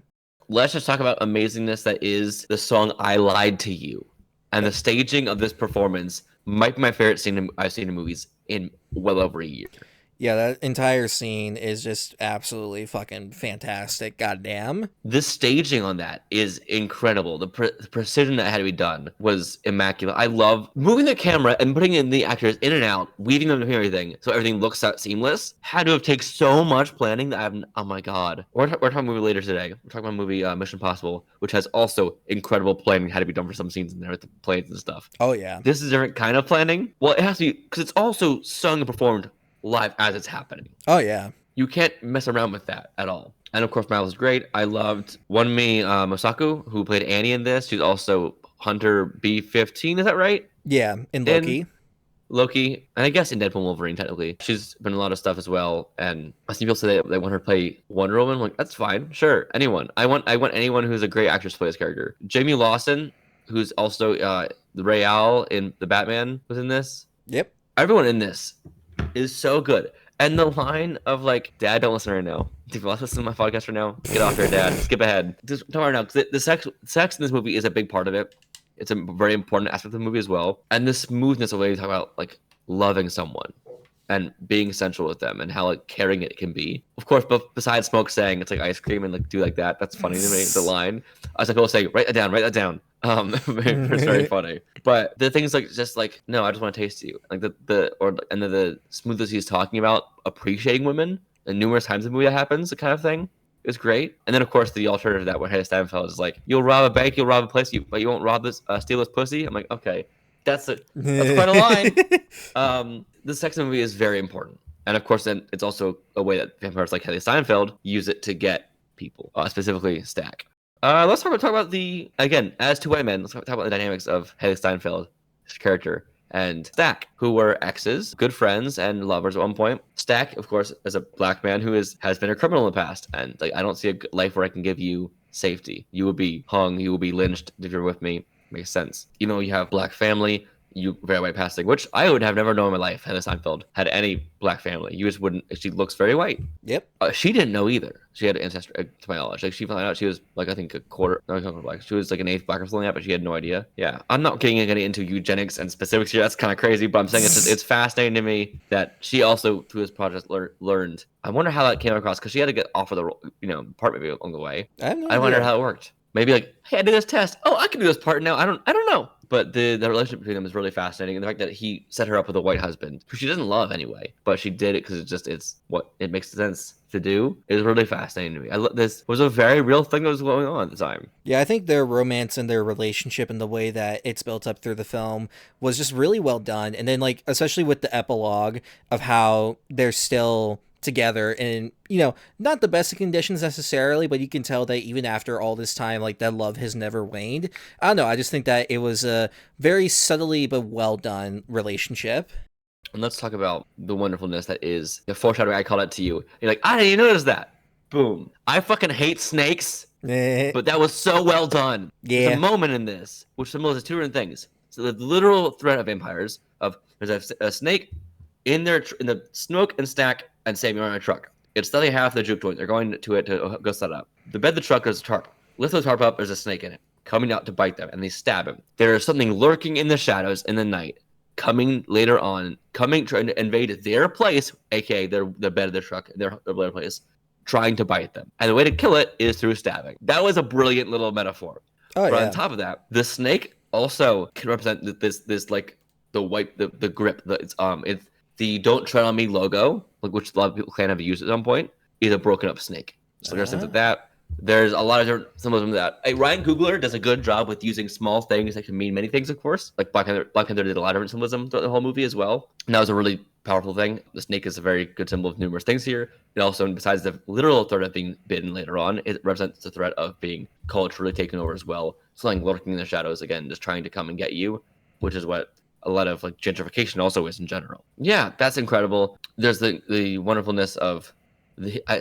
Let's just talk about amazingness that is the song I Lied to You. And the staging of this performance might be my favorite scene I've seen in movies in well over a year. Yeah, that entire scene is just absolutely fucking fantastic. Goddamn. The staging on that is incredible. The precision that had to be done was immaculate. I love moving the camera and putting in the actors in and out, weaving them to everything, so everything looks that seamless. Had to have taken so much planning that oh my god. We're talking about a movie later today. We're talking about a movie Mission Impossible, which has also incredible planning had to be done for some scenes in there with the planes and stuff. Oh yeah. This is a different kind of planning. Well, it has to be because it's also sung and performed live as it's happening. Oh yeah. You can't mess around with that at all. And of course, Miles was great. I loved Wonmi Mosaku, who played Annie in this. She's also Hunter B-15, is that right? Yeah, in Loki. Loki, and I guess in Deadpool and Wolverine, technically. She's been in a lot of stuff as well. And I see people say they want her to play Wonder Woman. I'm like, that's fine. Sure, anyone. I want anyone who's a great actress to play this character. Jamie Lawson, who's also the Real in The Batman, was in this. Yep. Everyone in this is so good. And the line of like, Dad, don't listen right now. If you listen to my podcast right now, get off here, Dad. Skip ahead. Just tell me right now, because the sex in this movie is a big part of it. It's a very important aspect of the movie as well. And the smoothness of the way you talk about like loving someone and being sensual with them and how like caring it can be. Of course, but besides Smoke saying it's like ice cream and like do like that, that's funny to me. The line. I was like, people say, write that down. It's very funny. But the things like just like, no, I just want to taste you. Like the smoothness he's talking about appreciating women and numerous times in the movie that happens, the kind of thing. Is great. And then of course the alternative to that where Haley Steinfeld is like, you'll rob a bank, you'll rob a place, but you won't rob this steal this pussy. I'm like, okay, that's quite a line. The sex in the movie is very important. And of course then it's also a way that vampires like Haley Steinfeld use it to get people, specifically Stack. Let's talk about the, again, as two white men, let's talk about the dynamics of Haley Steinfeld's character and Stack, who were exes, good friends, and lovers at one point. Stack, of course, is a black man who has been a criminal in the past, and like I don't see a life where I can give you safety. You will be hung, you will be lynched if you're with me. Makes sense. You know, you have black family, you very white passing, which I would have never known in my life. Haley Steinfeld had any black family. You just wouldn't. She looks very white. Yep. She didn't know either. She had ancestry, to my knowledge. Like she found out she was like I think a quarter black. She was like an eighth black or something like that, but she had no idea. Yeah, I'm not getting into eugenics and specifics here. That's kind of crazy, but I'm saying it's fascinating to me that she also through this project learned. I wonder how that came across because she had to get offered the part maybe along the way. I wonder how it worked. Maybe like, hey, I did this test. Oh, I can do this part now. I don't know. But the relationship between them is really fascinating, and the fact that he set her up with a white husband, who she doesn't love anyway, but she did it because it's what it makes sense to do, is really fascinating to me. This was a very real thing that was going on at the time. Yeah, I think their romance and their relationship and the way that it's built up through the film was just really well done. And then like, especially with the epilogue of how they're still together in, not the best of conditions necessarily, but you can tell that even after all this time, like that love has never waned. I don't know. I just think that it was a very subtly but well done relationship. And let's talk about the wonderfulness that is the foreshadowing. I called it to you. You're like, I didn't even notice that. Boom. I fucking hate snakes, but that was so well done. Yeah. There's a moment in this which symbolizes two different things. So the literal threat of vampires of there's a snake in the Smoke and Stack and Sammy are on a truck. It's study half the juke joint. They're going to it to go set up. The bed, the truck, there's a tarp. Lift the tarp up, there's a snake in it, coming out to bite them, and they stab him. There is something lurking in the shadows in the night, coming later on, trying to invade their place, aka their bed of their truck, their place, trying to bite them. And the way to kill it is through stabbing. That was a brilliant little metaphor. Oh, but yeah. on top of that, the snake also can represent this like the grip. It's the "Don't Tread on Me" logo, like which a lot of people can have used at some point, is a broken up snake. So there's things like that. There's a lot of different symbolism of that. Ryan Coogler does a good job with using small things that can mean many things, of course. Like Black Panther did a lot of different symbolism throughout the whole movie as well. And that was a really powerful thing. The snake is a very good symbol of numerous things here. It also, besides the literal threat of being bitten later on, it represents the threat of being culturally taken over as well. Something lurking in the shadows, again, just trying to come and get you, which is what a lot of like gentrification also is in general. Yeah, that's incredible. There's the wonderfulness of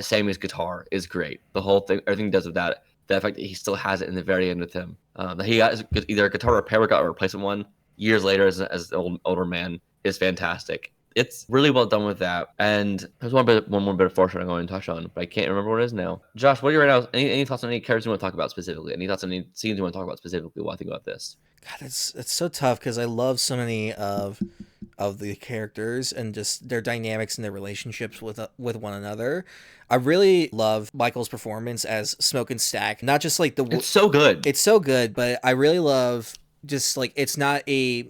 Sammy's guitar is great. The whole thing, everything he does with that, the fact that he still has it in the very end with him. That he got either a guitar repair got a replacement one years later as an older man is fantastic. It's really well done with that. And there's one more bit of foreshadowing I want to touch on, but I can't remember what it is now. Josh, what are you right now? Any thoughts on any characters you want to talk about specifically? Any thoughts on any scenes you want to talk about specifically while I think about this? God, it's so tough because I love so many of the characters and just their dynamics and their relationships with one another. I really love Michael's performance as Smoke and Stack. Not just like it's so good. It's so good, but I really love just like it's not a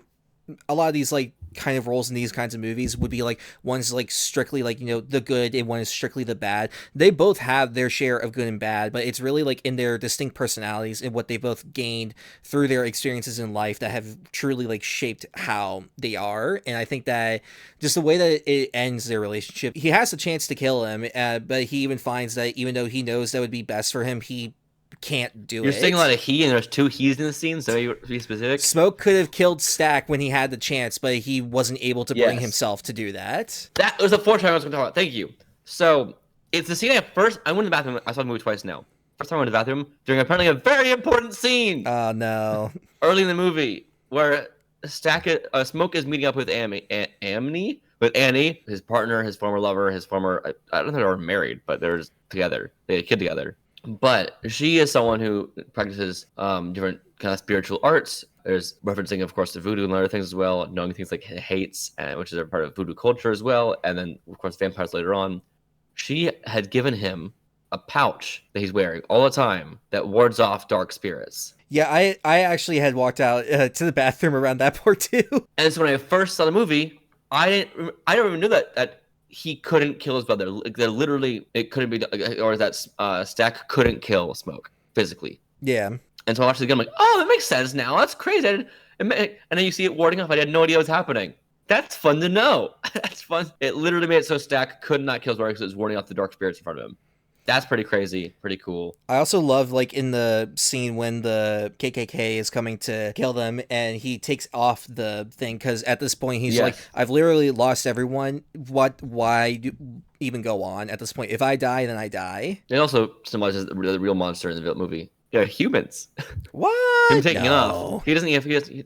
lot of these like kind of roles in these kinds of movies would be like one's like strictly like, you know, the good and one is strictly the bad. They both have their share of good and bad, but it's really like in their distinct personalities and what they both gained through their experiences in life that have truly like shaped how they are. And I think that just the way that it ends their relationship, he has a chance to kill him, but he even finds that even though he knows that would be best for him, he can't do it. You're saying a lot of he, and there's two he's in the scene, so you be specific. Smoke could have killed Stack when he had the chance, but he wasn't able to bring himself to do that. That was the fourth time I was going to talk about. Thank you. So it's the scene I went to the bathroom. I saw the movie twice now. First time I went to the bathroom during apparently a very important scene. Oh no! Early in the movie, where Smoke is meeting up with Annie, his partner, his former lover, I don't think they were married, but they're just together. They had a kid together. But she is someone who practices different kind of spiritual arts. There's referencing, of course, to voodoo and other things as well, knowing things like Heists, which is a part of voodoo culture as well, and then, of course, vampires later on. She had given him a pouch that he's wearing all the time that wards off dark spirits. Yeah, I actually had walked out to the bathroom around that part too. And so when I first saw the movie, I didn't even know that he couldn't kill his brother. Like, literally, it couldn't be, or that Stack couldn't kill Smoke physically. Yeah. And so I watched it again. I'm like, oh, that makes sense now. That's crazy. And then you see it warding off. I had no idea what was happening. That's fun to know. That's fun. It literally made it so Stack could not kill his brother because it was warding off the dark spirits in front of him. That's pretty crazy. Pretty cool. I also love, like, in the scene when the KKK is coming to kill them and he takes off the thing because at this point he's like, I've literally lost everyone. Why even go on at this point? If I die, then I die. It also symbolizes the real monster in the movie. Yeah, humans. What? Him taking off. He doesn't.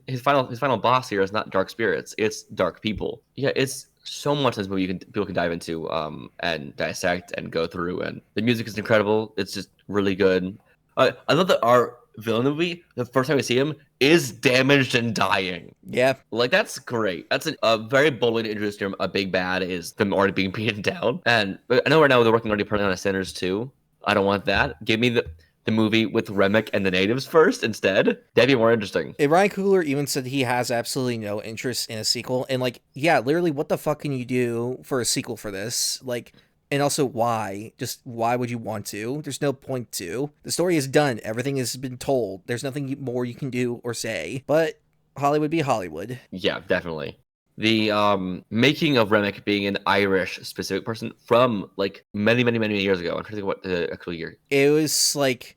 His final boss here is not dark spirits. It's dark people. Yeah, it's so much in this movie people can dive into and dissect and go through, and the music is incredible. It's just really good. I love that our villain movie, the first time we see him, is damaged and dying. Yeah, like that's great. That's a very bold way to introduce him. A big bad is them already being beaten down, and I know right now they're working already putting on Sinners too. I don't want that. Give me the movie with Remick and the natives first instead. That'd be more interesting. And Ryan Coogler even said he has absolutely no interest in a sequel. And like, yeah, literally, what the fuck can you do for a sequel for this? Like, and also why? Just why would you want to? There's no point to. The story is done. Everything has been told. There's nothing more you can do or say. But Hollywood be Hollywood. Yeah, definitely. The making of Remick being an Irish specific person from like many years ago. I'm trying to think of what the actual year. It was like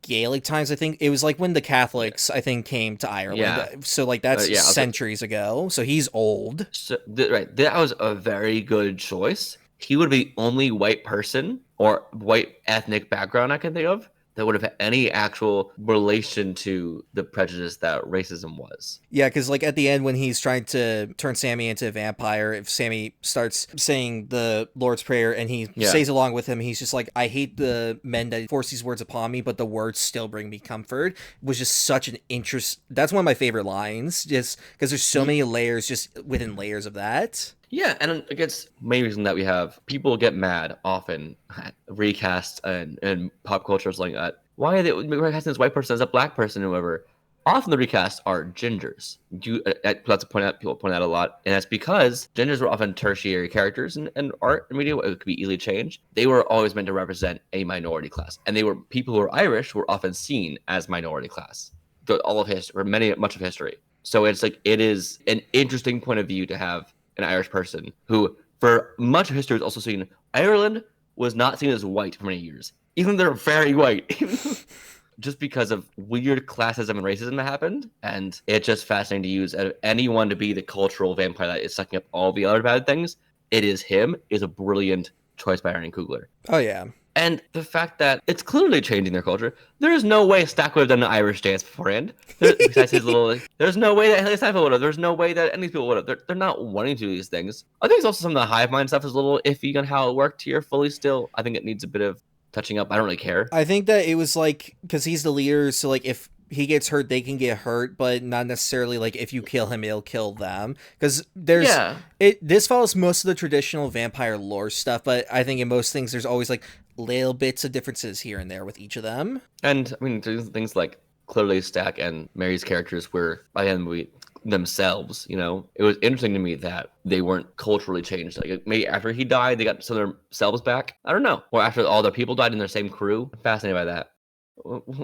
Gaelic times, I think. It was like when the Catholics, I think, came to Ireland. Yeah. So like that's centuries ago. So he's old. So right, that was a very good choice. He would be the only white person or white ethnic background I can think of that would have any actual relation to the prejudice that racism was. Yeah, because like at the end when he's trying to turn Sammy into a vampire, if Sammy starts saying the Lord's Prayer and he says along with him, he's just like, I hate the men that force these words upon me, but the words still bring me comfort. It was just such an interest. That's one of my favorite lines, just because there's so many layers just within layers of that. Yeah, and I guess main reason that we have people get mad often at recast and pop culture is like that. Why are they recasting this white person as a black person or whoever? Often the recasts are gingers. That's a point out. People point out a lot, and that's because gingers were often tertiary characters in art and media. It could be easily changed. They were always meant to represent a minority class, and they were people who were Irish were often seen as minority class. All of history, or much of history. So it's like it is an interesting point of view to have an Irish person who, for much of history, was also seen. Ireland was not seen as white for many years, even though they're very white. Just because of weird classism and racism that happened. And it's just fascinating to use anyone to be the cultural vampire that is sucking up all the other bad things. It is him is a brilliant choice by Aaron Coogler. Oh, yeah. And the fact that it's clearly changing their culture. There is no way Stack would have done an Irish dance beforehand. Besides his little, there's no way that Haley Steinfeld would have. There's no way that any of these people would have. They're not wanting to do these things. I think it's also some of the hive mind stuff is a little iffy on how it worked here fully still. I think it needs a bit of touching up. I don't really care. I think that it was like, because he's the leader, so like if he gets hurt, they can get hurt, but not necessarily like if you kill him, it'll kill them. Because this follows most of the traditional vampire lore stuff, but I think in most things there's always like little bits of differences here and there with each of them. And I mean, there's things like clearly Stack and Mary's characters were by the end of the movie themselves, you know. It was interesting to me that they weren't culturally changed. Like maybe after he died, they got some of themselves back. I don't know. Or after all their people died in their same crew. I'm fascinated by that.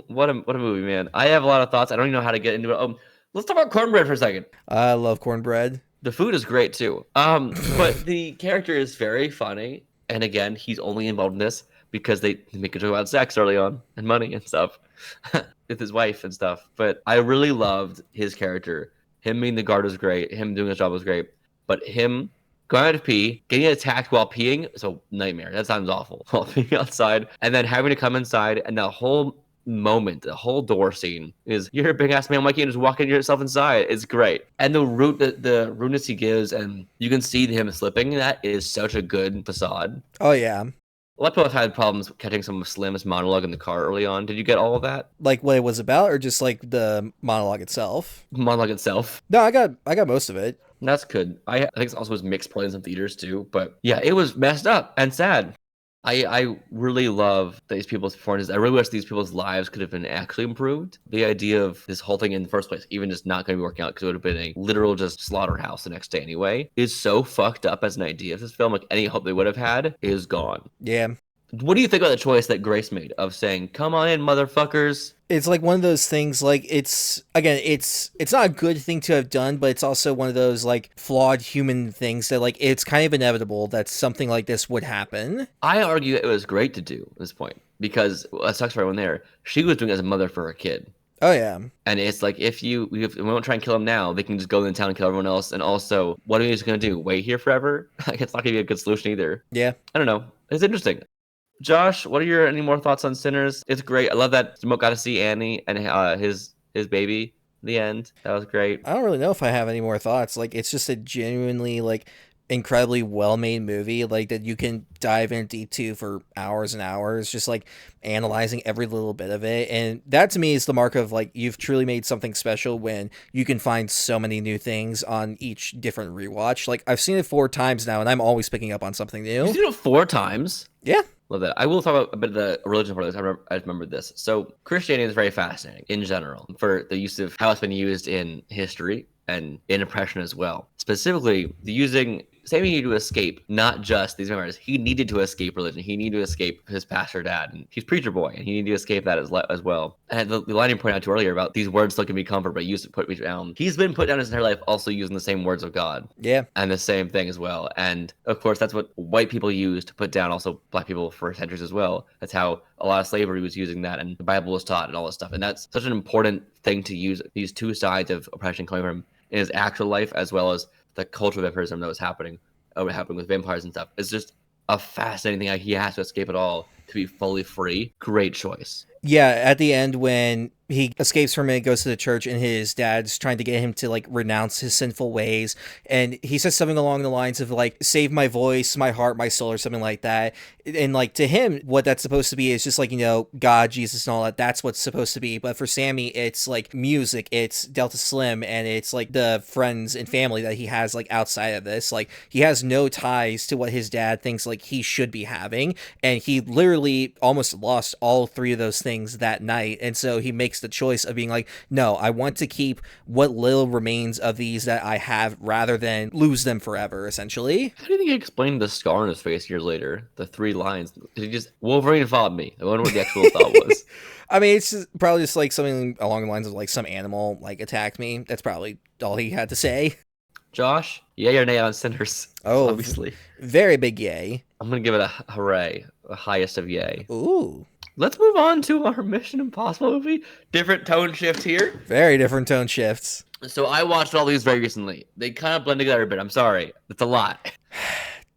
What a movie, man. I have a lot of thoughts. I don't even know how to get into it. Let's talk about cornbread for a second. I love cornbread. The food is great too. But the character is very funny. And again, he's only involved in this because they make a joke about sex early on and money and stuff with his wife and stuff. But I really loved his character. Him being the guard was great. Him doing his job was great. But him going out to pee, getting attacked while peeing is a nightmare. That sounds awful. While being outside. And then having to come inside. And the whole moment, the whole door scene is, you're a big-ass man. Why can't you just walk in yourself inside? It's great. And the rudeness he gives, and you can see him slipping. That is such a good facade. Oh, yeah. A lot of people have had problems catching some of Slim's monologue in the car early on. Did you get all of that? Like what it was about, or just like the monologue itself? Monologue itself. No, I got most of it. That's good. I think it also was mixed play in some theaters too. But yeah, it was messed up and sad. I really love these people's performances. I really wish these people's lives could have been actually improved. The idea of this whole thing in the first place, even just not going to be working out because it would have been a literal just slaughterhouse the next day anyway, is so fucked up as an idea of this film. Like any hope they would have had is gone. Yeah. What do you think about the choice that Grace made of saying, "Come on in, motherfuckers"? It's like one of those things, like it's not a good thing to have done, but it's also one of those like flawed human things that like it's kind of inevitable that something like this would happen. I argue it was great to do at this point because it sucks for everyone there. She was doing it as a mother for her kid. Oh, yeah. And it's like, if we won't try and kill him now, they can just go in town and kill everyone else. And also, what are we just going to do? Wait here forever? Like, it's not going to be a good solution either. Yeah. I don't know. It's interesting. Josh, what are any more thoughts on Sinners? It's great. I love that Smoke got to see Annie and his baby at the end. That was great. I don't really know if I have any more thoughts. Like, it's just a genuinely, like, incredibly well-made movie, like, that you can dive in deep to for hours and hours, just, like, analyzing every little bit of it. And that, to me, is the mark of, like, you've truly made something special when you can find so many new things on each different rewatch. Like, I've seen it 4 times now, and I'm always picking up on something new. You've seen it 4 times? Yeah. Love that. I will talk about a bit of the religion part of this. I remember this. So Christianity is very fascinating in general for the use of how it's been used in history and in oppression as well. Specifically, the using same he needed to escape, not just these vampires. He needed to escape religion. He needed to escape his pastor dad, and he's preacher boy, and he needed to escape that as well. And the line you pointed out to earlier about these words still can be comfort, but used to put me down. He's been put down his entire life also using the same words of God. Yeah. And the same thing as well. And of course, that's what white people use to put down also black people for centuries as well. That's how a lot of slavery was using that, and the Bible was taught and all this stuff. And that's such an important thing to use, these two sides of oppression coming from in his actual life as well as the cultural vampirism that was happening with vampires and stuff. It's just a fascinating thing. Like, he has to escape it all to be fully free. Great choice. Yeah, at the end when he escapes from it, goes to the church, and his dad's trying to get him to, like, renounce his sinful ways. And he says something along the lines of, like, save my voice, my heart, my soul, or something like that. And, like, to him, what that's supposed to be is just, like, you know, God, Jesus, and all that. That's what's supposed to be. But for Sammy, it's, like, music. It's Delta Slim, and it's, like, the friends and family that he has, like, outside of this. Like, he has no ties to what his dad thinks, like, he should be having. And he literally almost lost all 3 of those things that night. And so he makes makes the choice of being like, no, I want to keep what little remains of these that I have rather than lose them forever, essentially. How do you think he explained the scar on his face years later? The 3 lines. Did he just, Wolverine followed me? I wonder what the actual thought was. I mean, it's probably just like something along the lines of like some animal like attacked me. That's probably all he had to say. Josh, yay or nay on Sinners? Oh, obviously. Very big yay. I'm going to give it a hooray. The highest of yay. Ooh. Let's move on to our Mission Impossible movie. Different tone shift here. Very different tone shifts. So I watched all these very recently. They kind of blend together a bit. I'm sorry. It's a lot.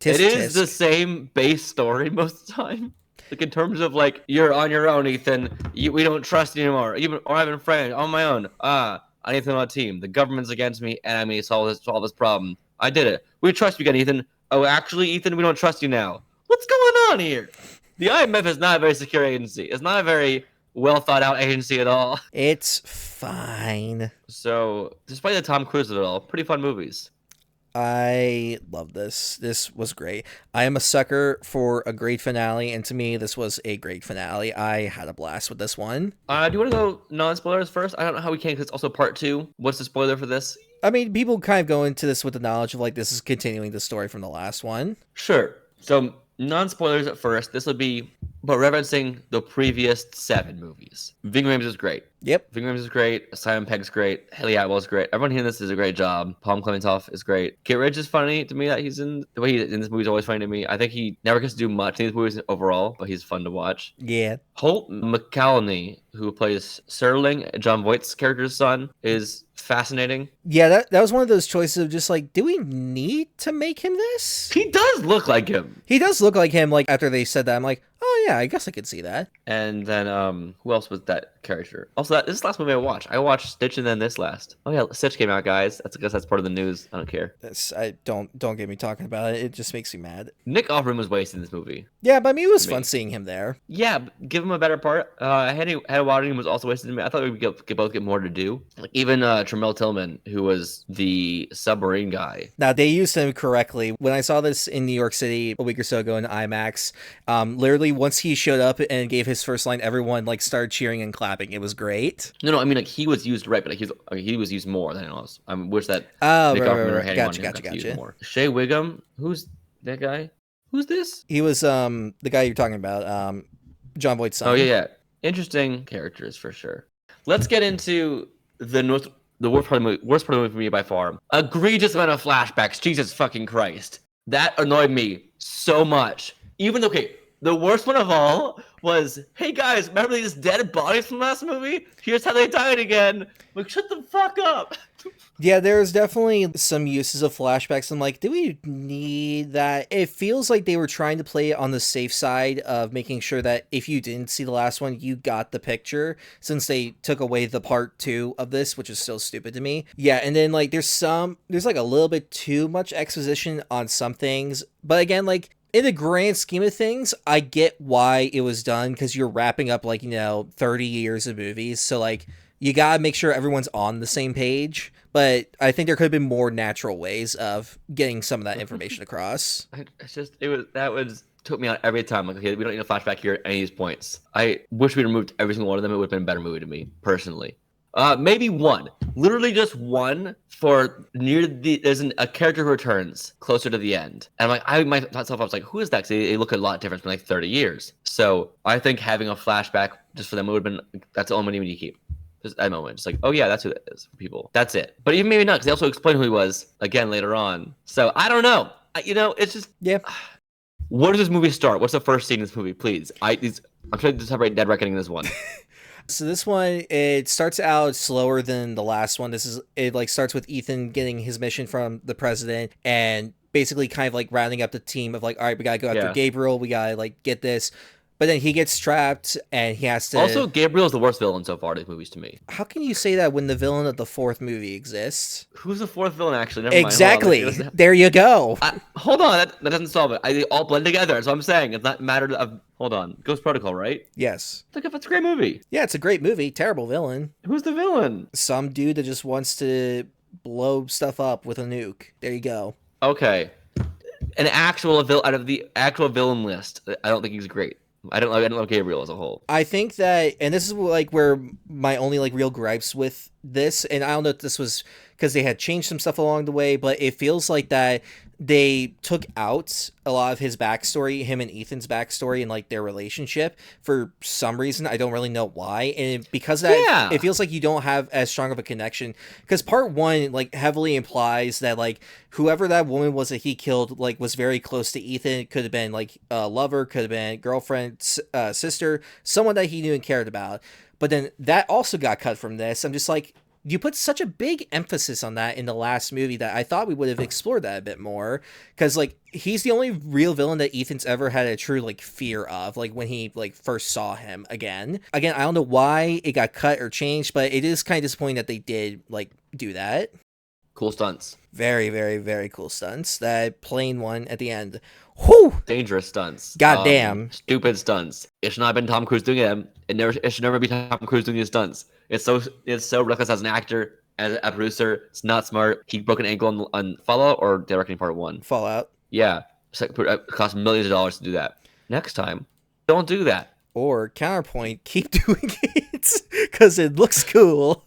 Tisk, it is tisk. the same base story most of the time. Like in terms of like, you're on your own, Ethan. We don't trust you anymore. Even or having a friend on my own. I need to know a team. The government's against me, and I need to solve this problem. I did it. We trust you again, Ethan. Oh, actually, Ethan, we don't trust you now. What's going on here? The IMF is not a very secure agency. It's not a very well thought out agency at all. It's fine. So, despite the Tom Cruise of it all, pretty fun movies. I love this. This was great. I am a sucker for a great finale, and to me, this was a great finale. I had a blast with this one. Do you want to go non-spoilers first? I don't know how we can, because it's also part 2. What's the spoiler for this? I mean, people kind of go into this with the knowledge of like this is continuing the story from the last one. Sure. So, non-spoilers at first. This will be but referencing the previous 7 movies. Ving Rhames is great. Yep. Ving Rhames is great. Simon Pegg's great. Haley Atwell's great. Everyone here in this does a great job. Palm Clementoff is great. Kit Ridge is funny to me that he's in. The way he's in this movie is always funny to me. I think he never gets to do much in these movies overall, but he's fun to watch. Yeah. Holt McCallany, who plays Serling, John Voight's character's son, is fascinating. Yeah, that was one of those choices of just like, do we need to make him this? He does look like him. He does look like him. Like after they said that, I'm like, oh yeah, I guess I could see that. And then who else was that character? Also, this is the last movie I watched. I watched Stitch and then this last. Oh yeah, Stitch came out, guys. I guess that's part of the news. I don't care. I don't get me talking about it. It just makes me mad. Nick Offerman was wasted in this movie. Yeah, but I mean, it was fun seeing him there. Yeah, give him a better part. Henry Waddingham was also wasted in me. I thought we could both get more to do. Like even Tremel Tillman, who was the submarine guy. Now they used him correctly. When I saw this in New York City a week or so ago in IMAX, literally once he showed up and gave his first line, everyone like started cheering and clapping. It was great. No, I mean like he was used right, but like he was used more than anyone else. I wish that Nick Offerman or Henry Waddingham got used more. Shea Wiggum, who's that guy? Who's this? He was the guy you're talking about, John Voight's son. Oh yeah. Interesting characters for sure. Let's get into the worst part of the movie for me by far. Egregious amount of flashbacks. Jesus fucking Christ. That annoyed me so much. Even okay, the worst one of all was, hey guys, remember these dead bodies from last movie? Here's how they died again. Like, shut the fuck up. Yeah, there's definitely some uses of flashbacks. I'm like, do we need that? It feels like they were trying to play it on the safe side of making sure that if you didn't see the last one, you got the picture, since they took away the part 2 of this, which is still stupid to me. Yeah, and then like there's like a little bit too much exposition on some things. But again, like in the grand scheme of things, I get why it was done, because you're wrapping up like, 30 years of movies. So like you gotta make sure everyone's on the same page. But I think there could have been more natural ways of getting some of that information across. That took me out every time. Like, okay, we don't need a flashback here at any of these points. I wish we removed every single one of them. It would have been a better movie to me, personally. Maybe one. Literally just one for there's a character who returns closer to the end. And I was like, who is that? Because they look a lot different. It's been like 30 years. So I think having a flashback just for them would have been, that's the only one you keep. Just at the moment, just like, oh yeah, that's who that is for people. That's it. But even maybe not, because they also explain who he was again later on. So I don't know. It's just, yeah. Where does this movie start? What's the first scene in this movie? Please, I'm trying to separate Dead Reckoning in this one. So this one, it starts out slower than the last one. It like starts with Ethan getting his mission from the president and basically kind of like rounding up the team of like, all right, we gotta go after Gabriel. We gotta like get this. But then he gets trapped and he has to... Also, Gabriel's the worst villain so far in these movies to me. How can you say that when the villain of the 4th movie exists? Who's the 4th villain, actually? Never exactly. Mind. There you go. Hold on. That doesn't solve it. They all blend together. That's what I'm saying. It's not a matter of... Hold on. Ghost Protocol, right? Yes. It's a great movie. Yeah, it's a great movie. Terrible villain. Who's the villain? Some dude that just wants to blow stuff up with a nuke. There you go. Okay. Out of the actual villain list, I don't think he's great. I didn't love Gabriel as a whole. I think that, and this is like where my only like real gripes with this, and I don't know if this was because they had changed some stuff along the way, but it feels like that they took out a lot of his backstory, him and Ethan's backstory, and like their relationship for some reason. I don't really know why, and because of that, it feels like you don't have as strong of a connection. Because part one like heavily implies that like whoever that woman was that he killed like was very close to Ethan. It could have been like a lover, could have been girlfriend, sister, someone that he knew and cared about. But then that also got cut from this. I'm just like, you put such a big emphasis on that in the last movie that I thought we would have explored that a bit more. Because, like, he's the only real villain that Ethan's ever had a true, like, fear of, like, when he, like, first saw him again. Again, I don't know why it got cut or changed, but it is kind of disappointing that they did, like, do that. Cool stunts. Very, very, very cool stunts. That plane one at the end. Whew! Dangerous stunts. Goddamn. Stupid stunts. It should not have been Tom Cruise doing them. It should never be Tom Cruise doing these stunts. It's so reckless as an actor, as a producer. It's not smart. He broke an ankle on Fallout or directing part one. Fallout. Yeah. It cost millions of dollars to do that. Next time, don't do that. Or counterpoint, keep doing it because it looks cool.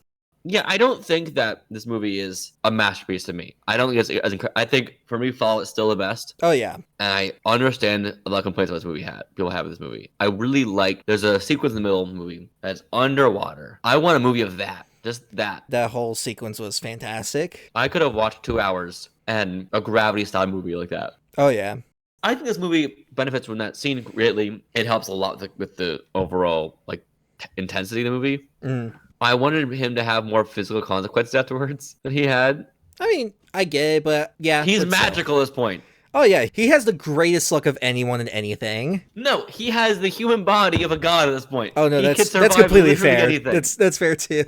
Yeah, I don't think that this movie is a masterpiece to me. I don't think it's as incredible. I think for me, Fallout is still the best. Oh yeah, and I understand a lot of complaints about this movie. People have with this movie. I really like. There's a sequence in the middle of the movie that's underwater. I want a movie of that. Just that. That whole sequence was fantastic. I could have watched 2 hours and a Gravity-style movie like that. Oh yeah. I think this movie benefits from that scene greatly. It helps a lot with the overall like intensity of the movie. I wanted him to have more physical consequences afterwards than he had. I mean, I get it, but yeah. He's magical at this point. Oh yeah, he has the greatest luck of anyone in anything. No, he has the human body of a god at this point. Oh no, that's completely fair. That's fair too.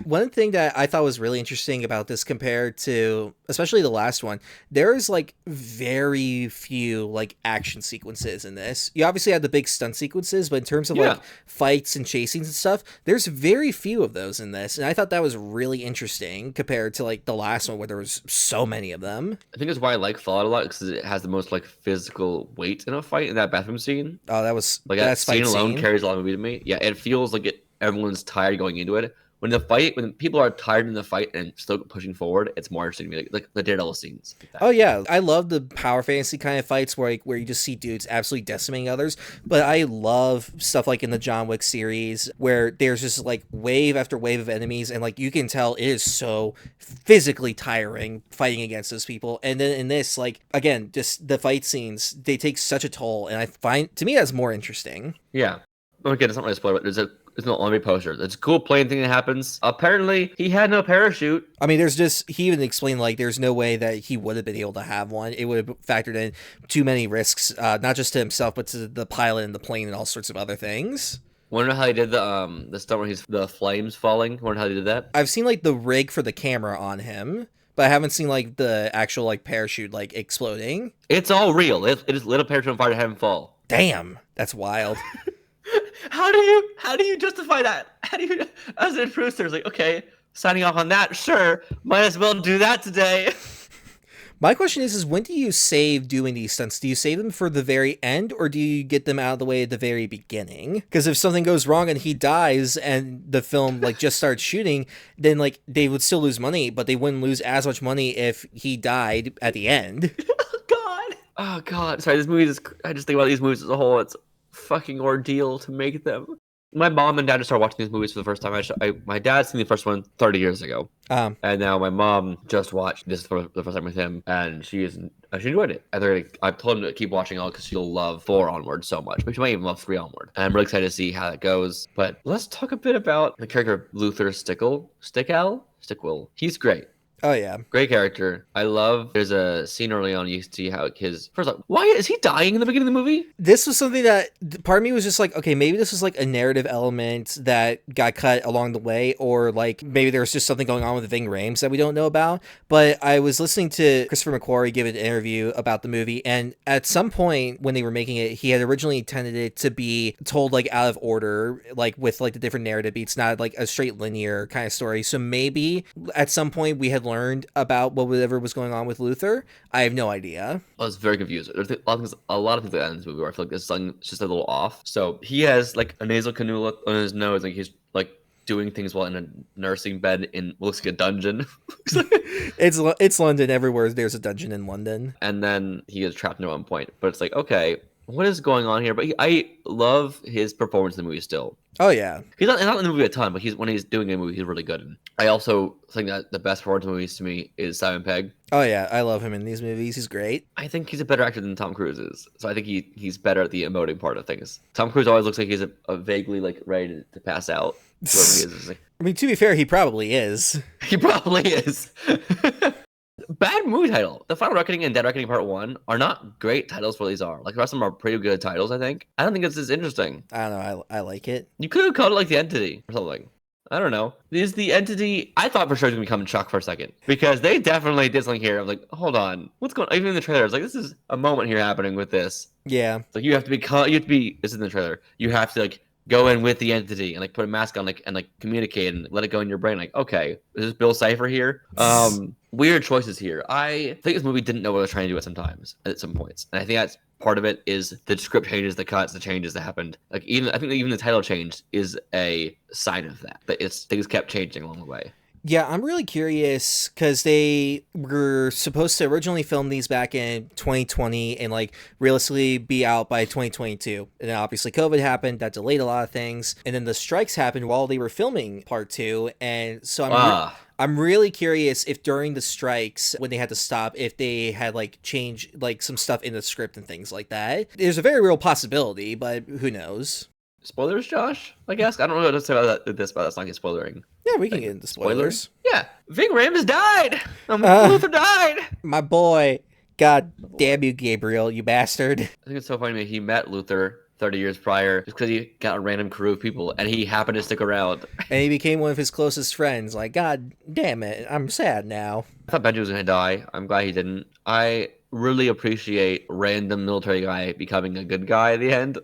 One thing that I thought was really interesting about this compared to especially the last one, there's like very few like action sequences in this. You obviously had the big stunt sequences, but in terms of like fights and chasings and stuff, there's very few of those in this. And I thought that was really interesting compared to like the last one where there was so many of them. I think that's why I like Fallout a lot, because it has the most like physical weight in a fight in that bathroom scene. Oh, that was like that scene alone carries a lot of movie to me. Yeah, it feels like everyone's tired going into it. When people are tired in the fight and still pushing forward, it's more interesting to me. Like the Daredevil scenes. Like oh yeah, I love the power fantasy kind of fights where you just see dudes absolutely decimating others. But I love stuff like in the John Wick series where there's just like wave after wave of enemies, and like you can tell it is so physically tiring fighting against those people. And then in this, like again, just the fight scenes, they take such a toll, and I find to me that's more interesting. Yeah. Again, it's not really a spoiler, but there's no on poster. It's a cool plane thing that happens. Apparently, he had no parachute. I mean, he even explained like there's no way that he would have been able to have one. It would have factored in too many risks, not just to himself, but to the pilot and the plane and all sorts of other things. Wonder how he did the stunt where the flames falling. Wonder how he did that. I've seen like the rig for the camera on him, but I haven't seen like the actual like parachute like exploding. It's all real. It just lit a parachute on fire to have him fall. Damn, that's wild. How do you justify that? How do you, as a producer, it's like, okay, signing off on that, sure, might as well do that today. My question is when do you save doing these stunts? Do you save them for the very end, or do you get them out of the way at the very beginning? Because if something goes wrong and he dies and the film like just starts shooting, then like they would still lose money, but they wouldn't lose as much money if he died at the end. Oh god. Sorry, I just think about these movies as a whole. It's fucking ordeal to make them. My mom and dad just started watching these movies for the first time. My dad seen the first one 30 years ago, and now my mom just watched this for the first time with him, and she enjoyed it. I told him to keep watching all because she'll love 4 onward so much, but she might even love 3 onward. And I'm really excited to see how that goes. But let's talk a bit about the character of Luther Stickwell. He's great. Oh yeah, great character. I love. There's a scene early on. You see how why is he dying in the beginning of the movie? This was something that part of me was just like, okay, maybe this was like a narrative element that got cut along the way, or like maybe there was just something going on with Ving Rhames that we don't know about. But I was listening to Christopher McQuarrie give an interview about the movie, and at some point when they were making it, he had originally intended it to be told like out of order, like with like the different narrative beats, not like a straight linear kind of story. So maybe at some point we had learned about whatever was going on with Luther, I have no idea. I was very confused. There's a lot of things that in this movie where I feel like the song is just a little off. So he has like a nasal cannula on his nose, like he's like doing things while in a nursing bed in what looks like a dungeon. It's London. Everywhere there's a dungeon in London. And then he gets trapped at one point. But it's like, okay, what is going on here? But I love his performance in the movie still. Oh yeah, he's not in the movie a ton, but when he's doing a movie, he's really good. I also think that the best performance in movies to me is Simon Pegg. Oh yeah, I love him in these movies. He's great. I think he's a better actor than Tom Cruise is, so I think he's better at the emoting part of things. Tom Cruise always looks like he's a vaguely like ready to pass out. I mean, to be fair, he probably is. He probably is. Bad movie title. The Final Reckoning and Dead Reckoning Part 1 are not great titles for these are. Like, the rest of them are pretty good titles, I think. I don't think it's as interesting. I don't know. I like it. You could have called it, like, The Entity or something. I don't know. Is The Entity... I thought for sure it was going to become Chuck for a second. Because they definitely did something here. I'm like, hold on. What's going on? Even in the trailer, it's like, this is a moment here happening with this. Yeah. It's like, you have to be... This is in the trailer. You have to, like... go in with the entity and like put a mask on and like communicate and let it go in your brain. Like, okay, is this Bill Cipher here? Weird choices here. I think this movie didn't know what it was trying to do at some points. And I think that's part of it is the script changes, the cuts, the changes that happened. Like I think even the title change is a sign of that. That things kept changing along the way. Yeah, I'm really curious because they were supposed to originally film these back in 2020 and like realistically be out by 2022. And then obviously COVID happened, that delayed a lot of things. And then the strikes happened while they were filming part 2. And so I'm really curious if during the strikes when they had to stop, if they had like changed like some stuff in the script and things like that. There's a very real possibility, but who knows? Spoilers, Josh? I guess. I don't know what to say about this, but that's not spoilering. Yeah, we can get into spoilers. Yeah. Ving Rhames died! Luther died! My boy. God damn you, Gabriel, you bastard. I think it's so funny that he met Luther 30 years prior just because he got a random crew of people and he happened to stick around. And he became one of his closest friends. Like, God damn it, I'm sad now. I thought Benji was going to die. I'm glad he didn't. I really appreciate random military guy becoming a good guy at the end.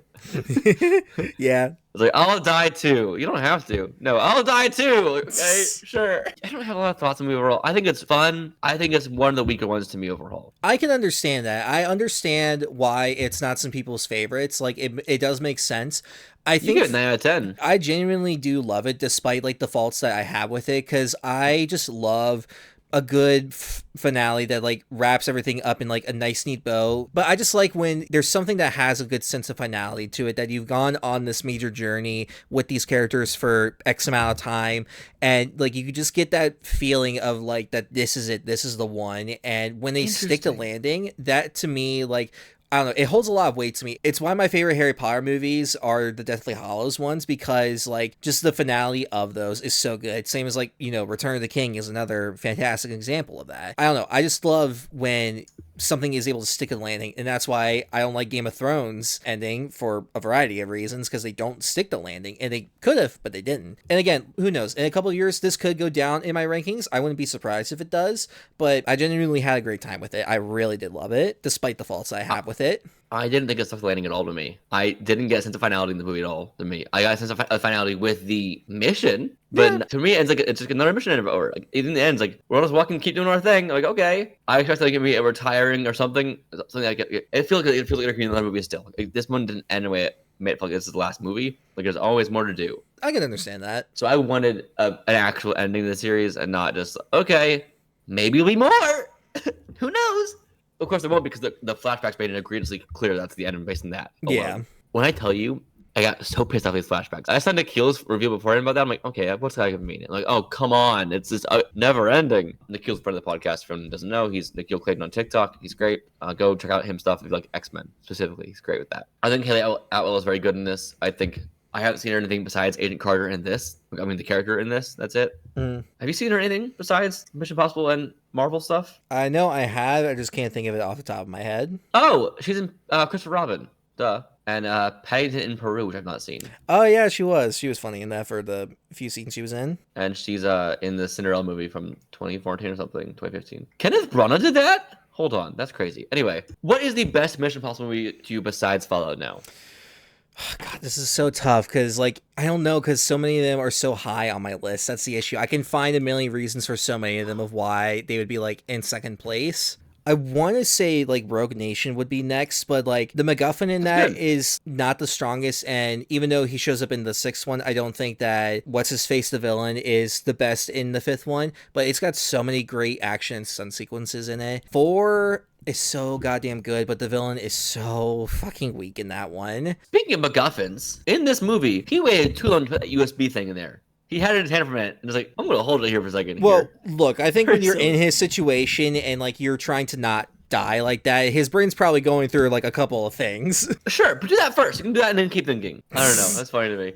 Yeah. It's like, I'll die too. You don't have to. No, I'll die too. Okay, sure. I don't have a lot of thoughts on the movie overall. I think it's fun. I think it's one of the weaker ones to me overall. I can understand that. I understand why it's not some people's favorites. Like, it does make sense. I think you give it 9 out of 10. I genuinely do love it, despite like the faults that I have with it, because I just love a good finale that like wraps everything up in like a nice neat bow. But I just like when there's something that has a good sense of finality to it, that you've gone on this major journey with these characters for X amount of time, and like you could just get that feeling of like that this is it, this is the one. And when they stick to landing, that to me, like, I don't know, it holds a lot of weight to me. It's why my favorite Harry Potter movies are the Deathly Hallows ones, because like just the finale of those is so good. Same as like, you know, Return of the King is another fantastic example of that. I don't know, I just love when something is able to stick a landing, and that's why I don't like Game of Thrones ending for a variety of reasons, because they don't stick the landing, and they could have, but they didn't. And again, who knows, in a couple of years this could go down in my rankings. I wouldn't be surprised if it does, but I genuinely had a great time with it. I really did love it, despite the faults I have with it. I didn't think it stuck the landing at all to me. I didn't get a sense of finality in the movie at all to me. I got a sense of finality with the mission, but to me, it's just another mission over. Like, in the end, it's like, we're all just walking, keep doing our thing. Like, okay. I expected like, it to be retiring or something like it feels like another movie still. Like, this one didn't end the way it made it feel like this is the last movie. Like, there's always more to do. I can understand that. So I wanted an actual ending to the series and not just, okay, maybe it'll be more. Who knows? Of course, there won't, because the flashbacks made it egregiously clear that's the end based on that alone. Yeah. When I tell you, I got so pissed off these flashbacks. I saw Nikhil's review beforehand about that. I'm like, okay, what's that gonna mean? I'm like, oh, come on. It's just never ending. Nikhil's part of the podcast. If anyone doesn't know, he's Nikhil Clayton on TikTok. He's great. Go check out him stuff if you like X-Men specifically. He's great with that. I think Haley Atwell is very good in this. I think I haven't seen her anything besides Agent Carter in this. I mean, the character in this. That's it. Have you seen her anything besides Mission Impossible and Marvel stuff? I know I have. I just can't think of it off the top of my head. Oh, she's in Christopher Robin. Duh. And Paddington in Peru, which I've not seen. Oh, yeah, she was. She was funny in that for the few scenes she was in. And she's in the Cinderella movie from 2014 or something, 2015. Kenneth Branagh did that? Hold on, that's crazy. Anyway, what is the best Mission Impossible movie to you besides Fallout now? God, this is so tough because, like, I don't know, because so many of them are so high on my list. That's the issue. I can find a million reasons for so many of them of why they would be, like, in second place. I want to say, like, Rogue Nation would be next, but, like, the MacGuffin in that is not the strongest, and even though he shows up in the sixth one, I don't think that What's-His-Face, the villain, is the best in the fifth one, but it's got so many great action and stunt sequences in it. 4 is so goddamn good, but the villain is so fucking weak in that one. Speaking of MacGuffins, in this movie, he waited too long to put that USB thing in there. He had it in his hand for a minute and was like, I'm going to hold it here for a second. Well, look, I think when you're in his situation and, like, you're trying to not die like that, his brain's probably going through, like, a couple of things. Sure, but do that first. You can do that and then keep thinking. I don't know. That's funny to me.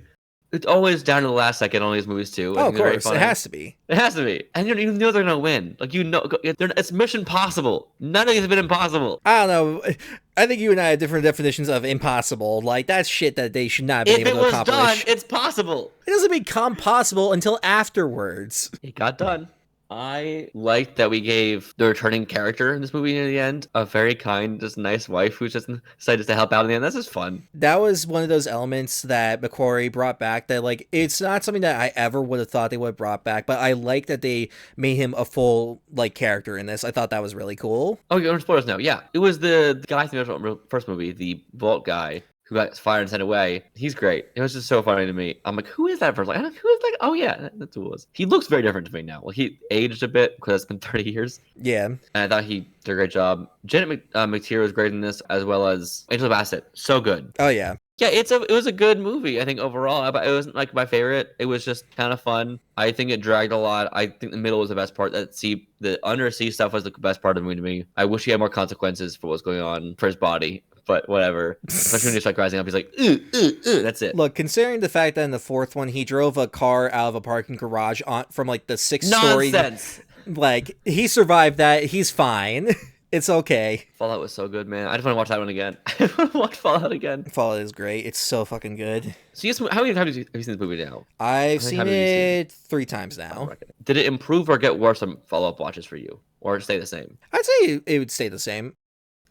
It's always down to the last second on these movies, too. Oh, of course. It has to be. It has to be. And you know they're going to win. Like, it's Mission Possible. None of these have been impossible. I don't know. I think you and I have different definitions of impossible. Like, that's shit that they should not have been able to accomplish. If it was done, it's possible. It doesn't become possible until afterwards. It got done. I liked that we gave the returning character in this movie in the end a very kind, just nice wife who's just decided to help out in the end. That's just fun. That was one of those elements that McQuarrie brought back that, like, it's not something that I ever would have thought they would have brought back, but I like that they made him a full, like, character in this. I thought that was really cool. Oh, you're spoilers now. Yeah, it was the guy from the first movie, the Vault guy, who got fired and sent away. He's great. It was just so funny to me. I'm like, who is that person? Like, who is that? Oh yeah, that's who it was. He looks very different to me now. Like, he aged a bit because it's been 30 years. Yeah. And I thought he did a great job. Janet McTeer was great in this, as well as Angela Bassett. So good. Oh yeah. Yeah, it was a good movie, I think, overall. But it wasn't, like, my favorite. It was just kind of fun. I think it dragged a lot. I think the middle was the best part. The undersea stuff was the best part of the movie to me. I wish he had more consequences for what's going on for his body. But whatever. Especially when he's like rising up, he's like, that's it. Look, considering the fact that in the fourth one, he drove a car out of a parking garage from, like, the sixth-story. Nonsense! Like, he survived that. He's fine. It's okay. Fallout was so good, man. I just want to watch that one again. I want to watch Fallout again. Fallout is great. It's so fucking good. So how many times have you seen this movie now? I've seen it 3 times now. Did it improve or get worse on follow-up watches for you? Or stay the same? I'd say it would stay the same.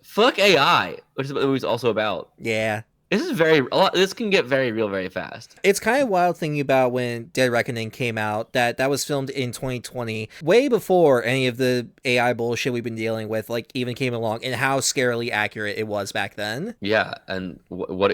Fuck AI, which is what the movie's also about. Yeah. This can get very real very fast. It's kind of wild thinking about when Dead Reckoning came out, that was filmed in 2020, way before any of the AI bullshit we've been dealing with, like, even came along, and how scarily accurate it was back then. Yeah, and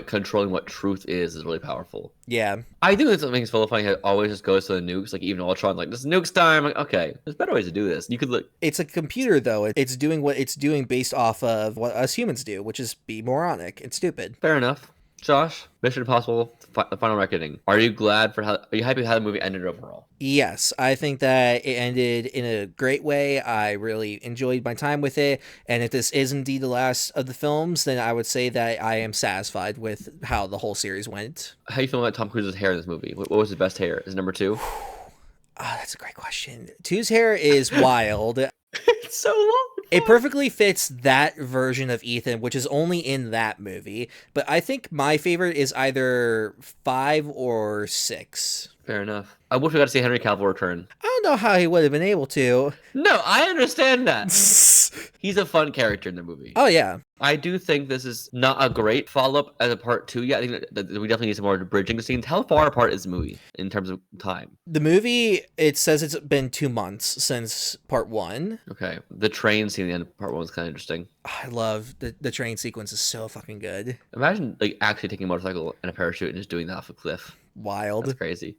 controlling what truth is really powerful. Yeah. I think that's something that's full of funny. It always just goes to the nukes, like even Ultron, like, this nuke's time. Like, okay, there's better ways to do this. You could look. It's a computer, though. It's doing what it's doing based off of what us humans do, which is be moronic and stupid. Fair enough. Josh, Mission Impossible: The Final Reckoning. Are you happy with how the movie ended overall? Yes, I think that it ended in a great way. I really enjoyed my time with it, and if this is indeed the last of the films, then I would say that I am satisfied with how the whole series went. How you feel about Tom Cruise's hair in this movie? What was his best hair? Is it number 2? That's a great question. 2's hair is wild. It's so long. It perfectly fits that version of Ethan, which is only in that movie. But I think my favorite is either 5 or 6. Fair enough. I wish we got to see Henry Cavill return. I don't know how he would have been able to. No, I understand that. He's a fun character in the movie. Oh, yeah. I do think this is not a great follow-up as a part 2 yet. I think that we definitely need some more bridging scenes. How far apart is the movie in terms of time? The movie, it says it's been 2 months since part 1. Okay. The train scene at the end of part 1 was kind of interesting. I love the train sequence is so fucking good. Imagine, like, actually taking a motorcycle and a parachute and just doing that off a cliff. Wild. That's crazy.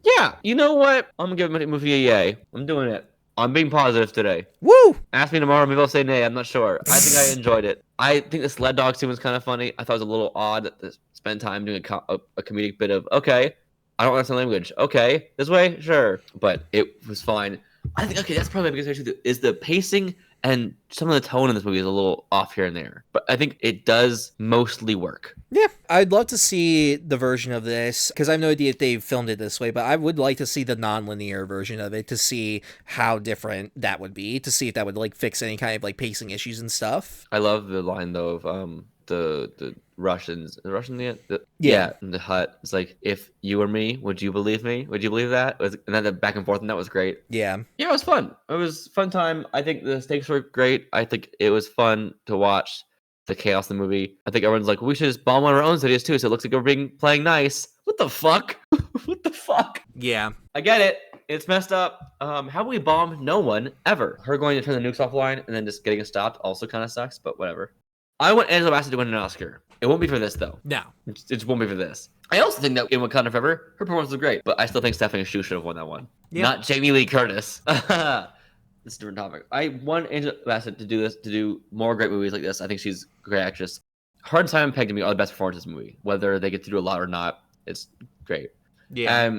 Yeah, you know what? I'm gonna give the movie a yay. I'm doing it. I'm being positive today. Woo! Ask me tomorrow, maybe I'll say nay. I'm not sure. I think I enjoyed it. I think the sled dog scene was kind of funny. I thought it was a little odd that they spent time doing a comedic bit of, okay, I don't understand language. Okay, this way? Sure. But it was fine. I think, okay, that's probably my biggest issue, is the pacing and some of the tone in this movie is a little off here and there. But I think it does mostly work. Yeah, I'd love to see the version of this, because I have no idea if they've filmed it this way, but I would like to see the non-linear version of it to see how different that would be, to see if that would, like, fix any kind of, like, pacing issues and stuff. I love the line, though, of the Russians. The Russian yet? Yeah. In the hut. It's like, if you were me, would you believe me? Would you believe that? And then the back and forth, and that was great. Yeah. Yeah, it was fun. It was a fun time. I think the stakes were great. I think it was fun to watch. the chaos in the movie. I think everyone's like, we should just bomb one of our own cities too, so it looks like we're playing nice. What the fuck? What the fuck? Yeah. I get it. It's messed up. How about we bomb no one ever? Her going to turn the nukes offline and then just getting it stopped also kind of sucks, but whatever. I want Angela Bassett to win an Oscar. It won't be for this, though. No. It just won't be for this. I also think that in Wakanda Forever, her performance was great, but I still think Stephanie Shu should have won that one. Yeah. Not Jamie Lee Curtis. This is a different topic. I want Angela Bassett to do more great movies like this. I think she's a great actress. Her and Simon Pegg to me are the best performances in the movie. Whether they get to do a lot or not, it's great. Yeah.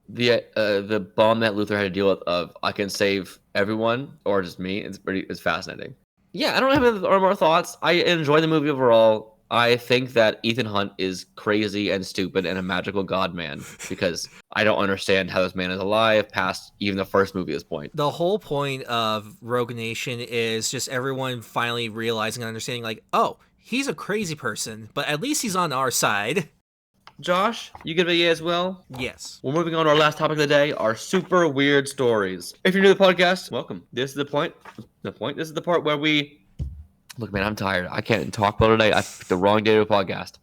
The bomb that Luther had to deal with of I can save everyone or just me, it's fascinating. Yeah, I don't have any more thoughts. I enjoy the movie overall. I think that Ethan Hunt is crazy and stupid and a magical god man because I don't understand how this man is alive past even the first movie at this point. The whole point of Rogue Nation is just everyone finally realizing and understanding, like, oh, he's a crazy person, but at least he's on our side. Josh, you give it a yay as well? Yes. We're moving on to our last topic of the day, our super weird stories. If you're new to the podcast, welcome. This is the point. This is the part where we... Look, man, I'm tired. I can't talk well today. I picked the wrong day to do a podcast.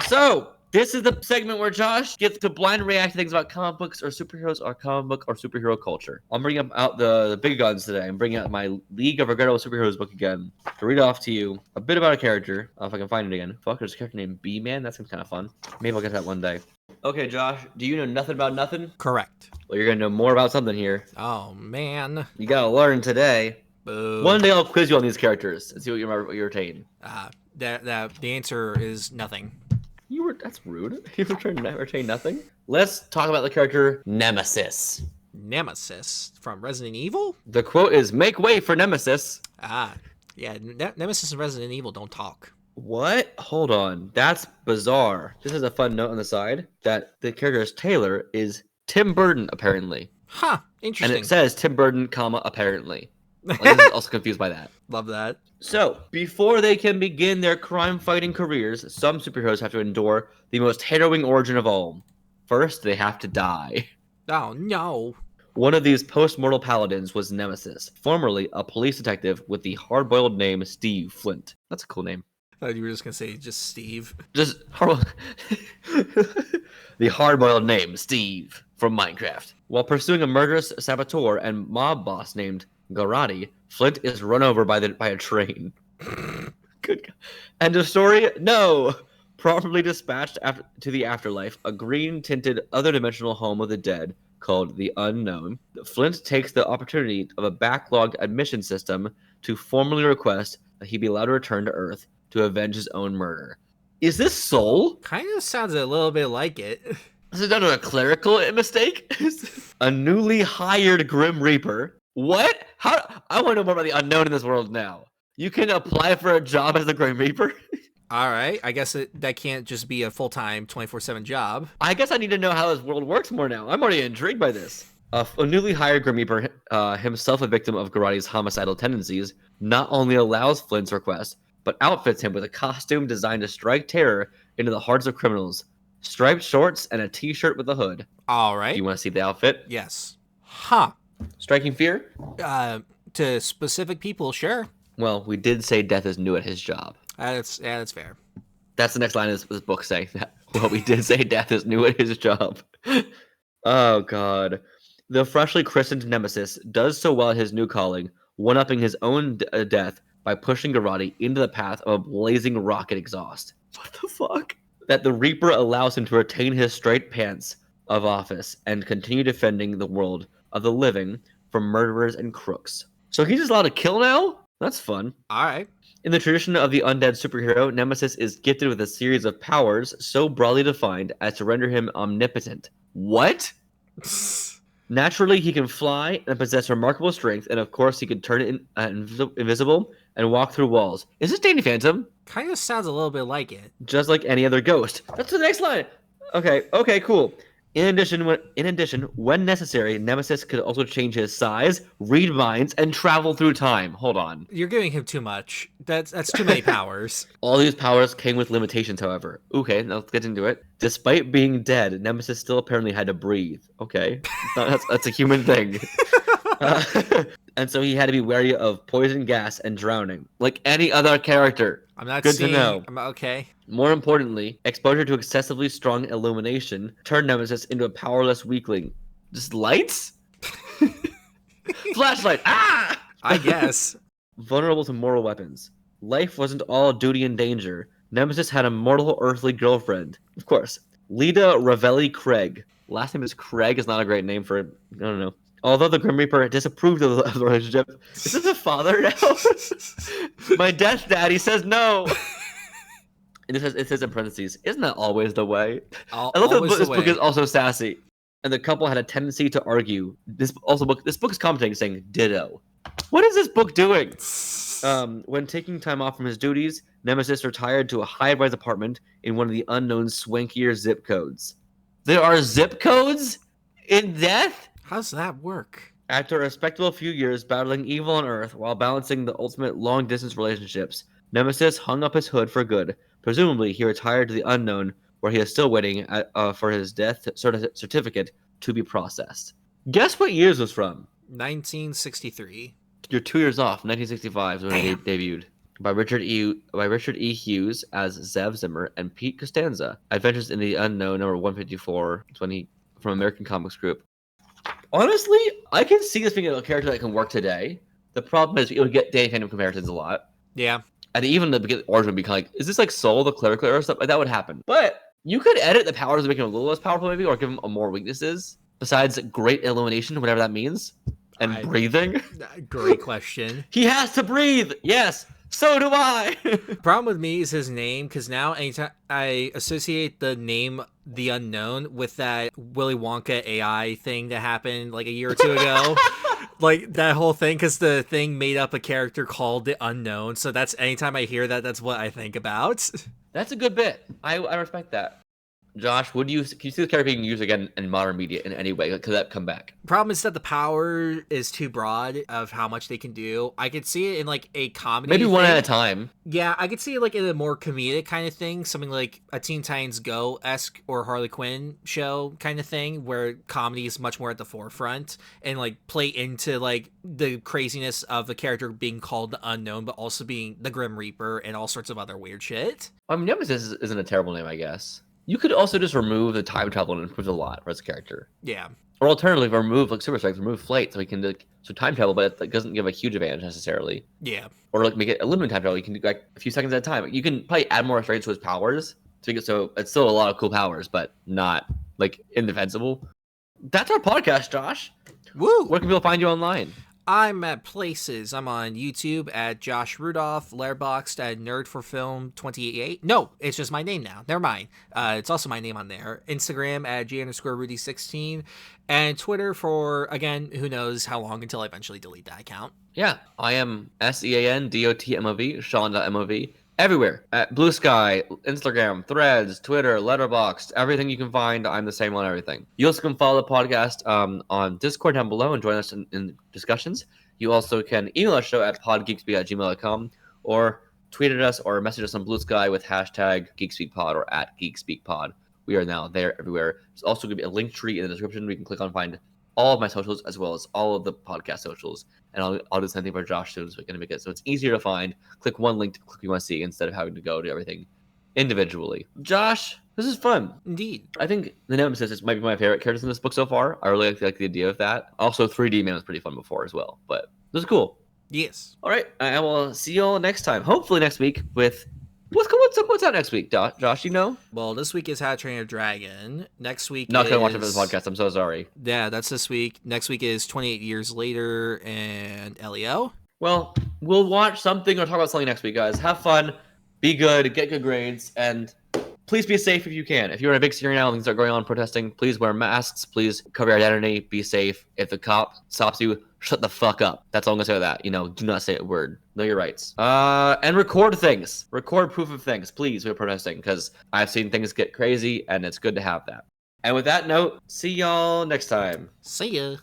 So, this is the segment where Josh gets to blind react to things about comic books or superheroes or comic book or superhero culture. I'm bringing out the big guns today. I'm bringing out my League of Regrettable Superheroes book again to read off to you a bit about a character. If I can find it again. Fuck, there's a character named B-Man. That seems kind of fun. Maybe I'll get that one day. Okay, Josh, do you know nothing about nothing? Correct. Well, you're going to know more about something here. Oh, man. You got to learn today. Boo. One day I'll quiz you on these characters and see what you retain. The answer is nothing. That's rude. You retain nothing. Let's talk about the character Nemesis. Nemesis from Resident Evil? The quote is, "Make way for Nemesis." Yeah, Nemesis and Resident Evil don't talk. What? Hold on. That's bizarre. This is a fun note on the side that the character's Taylor is Tim Burton, apparently. Huh, interesting. And it says Tim Burton, apparently. I'm also confused by that. Love that. So, before they can begin their crime-fighting careers, some superheroes have to endure the most harrowing origin of all. First, they have to die. Oh, no. One of these post-mortal paladins was Nemesis, formerly a police detective with the hard-boiled name Steve Flint. That's a cool name. I thought you were just going to say just Steve. The hard-boiled name Steve from Minecraft. While pursuing a murderous saboteur and mob boss named Garati, Flint is run over by a train. Good God. End of story? No! Properly dispatched to the afterlife, a green-tinted other-dimensional home of the dead called the Unknown. Flint takes the opportunity of a backlogged admission system to formally request that he be allowed to return to Earth to avenge his own murder. Is this Soul? Kind of sounds a little bit like it. Is it done to a clerical mistake? A newly hired Grim Reaper. What? How? I want to know more about the unknown in this world now. You can apply for a job as the Grim Reaper? All right. I guess that can't just be a full-time 24/7 job. I guess I need to know how this world works more now. I'm already intrigued by this. A newly hired Grim Reaper, himself a victim of Garati's homicidal tendencies, not only allows Flint's request, but outfits him with a costume designed to strike terror into the hearts of criminals. Striped shorts and a t-shirt with a hood. All right. Do you want to see the outfit? Yes. Huh. Striking fear? To specific people, sure. Well, we did say death is new at his job. That's fair. That's the next line of this book saying that. Well, we did say death is new at his job. Oh, God. The freshly christened Nemesis does so well at his new calling, one-upping his own death by pushing Garati into the path of a blazing rocket exhaust. What the fuck? That the Reaper allows him to retain his straight pants of office and continue defending the world of the living from murderers and crooks. So he's just allowed to kill now? That's fun. All right. In the tradition of the undead superhero, Nemesis is gifted with a series of powers so broadly defined as to render him omnipotent. What? Naturally, he can fly and possess remarkable strength, and of course, he can turn invisible and walk through walls. Is this Danny Phantom? Kind of sounds a little bit like it. Just like any other ghost. That's the next line. Okay, cool. In addition, when necessary, Nemesis could also change his size, read minds, and travel through time. Hold on. You're giving him too much. That's too many powers. All these powers came with limitations, however. Okay, now let's get into it. Despite being dead, Nemesis still apparently had to breathe. Okay, that's a human thing. And so he had to be wary of poison gas and drowning, like any other character. I'm not Good seeing... to know. Okay. More importantly, exposure to excessively strong illumination turned Nemesis into a powerless weakling. Just lights? Flashlight! Ah! I guess. Vulnerable to mortal weapons. Life wasn't all duty and danger. Nemesis had a mortal earthly girlfriend. Of course. Leda Ravelli Craig. Last name is Craig. Is not a great name for it. I don't know. Although the Grim Reaper disapproved of the relationship. Is this a father now? My death daddy says no. And it says in parentheses, isn't that always the way? I love that this book is also sassy. And the couple had a tendency to argue. This book is commenting saying ditto. What is this book doing? When taking time off from his duties, Nemesis retired to a high-rise apartment in one of the unknown swankier zip codes. There are zip codes in death? How's that work? After a respectable few years battling evil on Earth while balancing the ultimate long-distance relationships, Nemesis hung up his hood for good. Presumably, he retired to the unknown, where he is still waiting for his death certificate to be processed. Guess what year this was from? 1963. You're 2 years off. 1965 is when he debuted. By Richard E. Hughes as Zev Zimmer and Pete Costanza. Adventures in the Unknown, number 154, from American Comics Group. Honestly, I can see this being a character that can work today. The problem is it would get Danny Phantom comparisons a lot. Yeah. And even the beginning origin would be kind of like, is this like Soul, the clerical or stuff? Like, that would happen. But you could edit the powers to make him a little less powerful, maybe, or give him more weaknesses. Besides great illumination, whatever that means. And breathing. Great question. He has to breathe. Yes. So do I. Problem with me is his name, because now anytime I associate the name The Unknown with that Willy Wonka AI thing that happened like a year or two ago. Like that whole thing, because the thing made up a character called The Unknown. So that's anytime I hear that, that's what I think about. That's a good bit. I respect that. Josh, can you see the character being used again in modern media in any way? Could that come back? Problem is that the power is too broad of how much they can do. I could see it in like a comedy. Maybe one at a time. Yeah, I could see it like in a more comedic kind of thing, something like a Teen Titans Go-esque or Harley Quinn show kind of thing, where comedy is much more at the forefront and like play into like the craziness of the character being called the Unknown, but also being the Grim Reaper and all sorts of other weird shit. I mean, Nemesis isn't a terrible name, I guess. You could also just remove the time travel and improve a lot for his character. Yeah. Or alternatively, remove like super strength, remove flight, so he can so time travel, but it doesn't give a huge advantage necessarily. Yeah. Or like make it a limited time travel. You can do like a few seconds at a time. You can probably add more strength to his powers to make it so it's still a lot of cool powers, but not like indefensible. That's our podcast, Josh. Woo! Where can people find you online? I'm at places. I'm on YouTube at Josh Rudolph, Letterboxd at Nerd for Film 28. No, it's just my name now. Never mind. It's also my name on there. Instagram at G_Rudy16. And Twitter for, again, who knows how long until I eventually delete that account. Yeah, I am SEANDOTMOV, Sean.MOV. Everywhere. At Blue Sky, Instagram, Threads, Twitter, Letterboxd, everything you can find, I'm the same on everything. You also can follow the podcast on Discord down below and join us in discussions. You also can email our show at podgeekspeak@gmail.com or tweet at us or message us on Blue Sky with hashtag GeekSpeakPod or at GeekSpeakPod. We are now there everywhere. There's also going to be a link tree in the description where you can click on and find all of my socials as well as all of the podcast socials. And I'll do the same thing for Josh soon, so we're going to make it so it's easier to find. Click one link to click you want to see instead of having to go to everything individually. Josh, this is fun. Indeed. I think the Nemesis might be my favorite characters in this book so far. I really like the idea of that. Also, 3D Man was pretty fun before as well, but this is cool. Yes. All right, I will see you all next time. Hopefully next week with... What's out next week, Josh? You know? Well, this week is How to Train Your Dragon. Next week Not going to watch it for this podcast. I'm so sorry. Yeah, that's this week. Next week is 28 Years Later and LEO. Well, we'll watch something or talk about something next week, guys. Have fun, be good, get good grades, and please be safe if you can. If you're in a big city now and things are going on protesting, please wear masks. Please cover your identity. Be safe. If the cop stops you, shut the fuck up. That's all I'm going to say about that. Do not say a word. Know your rights. And record things. Record proof of things, please, when you're protesting, because I've seen things get crazy, and it's good to have that. And with that note, see y'all next time. See ya.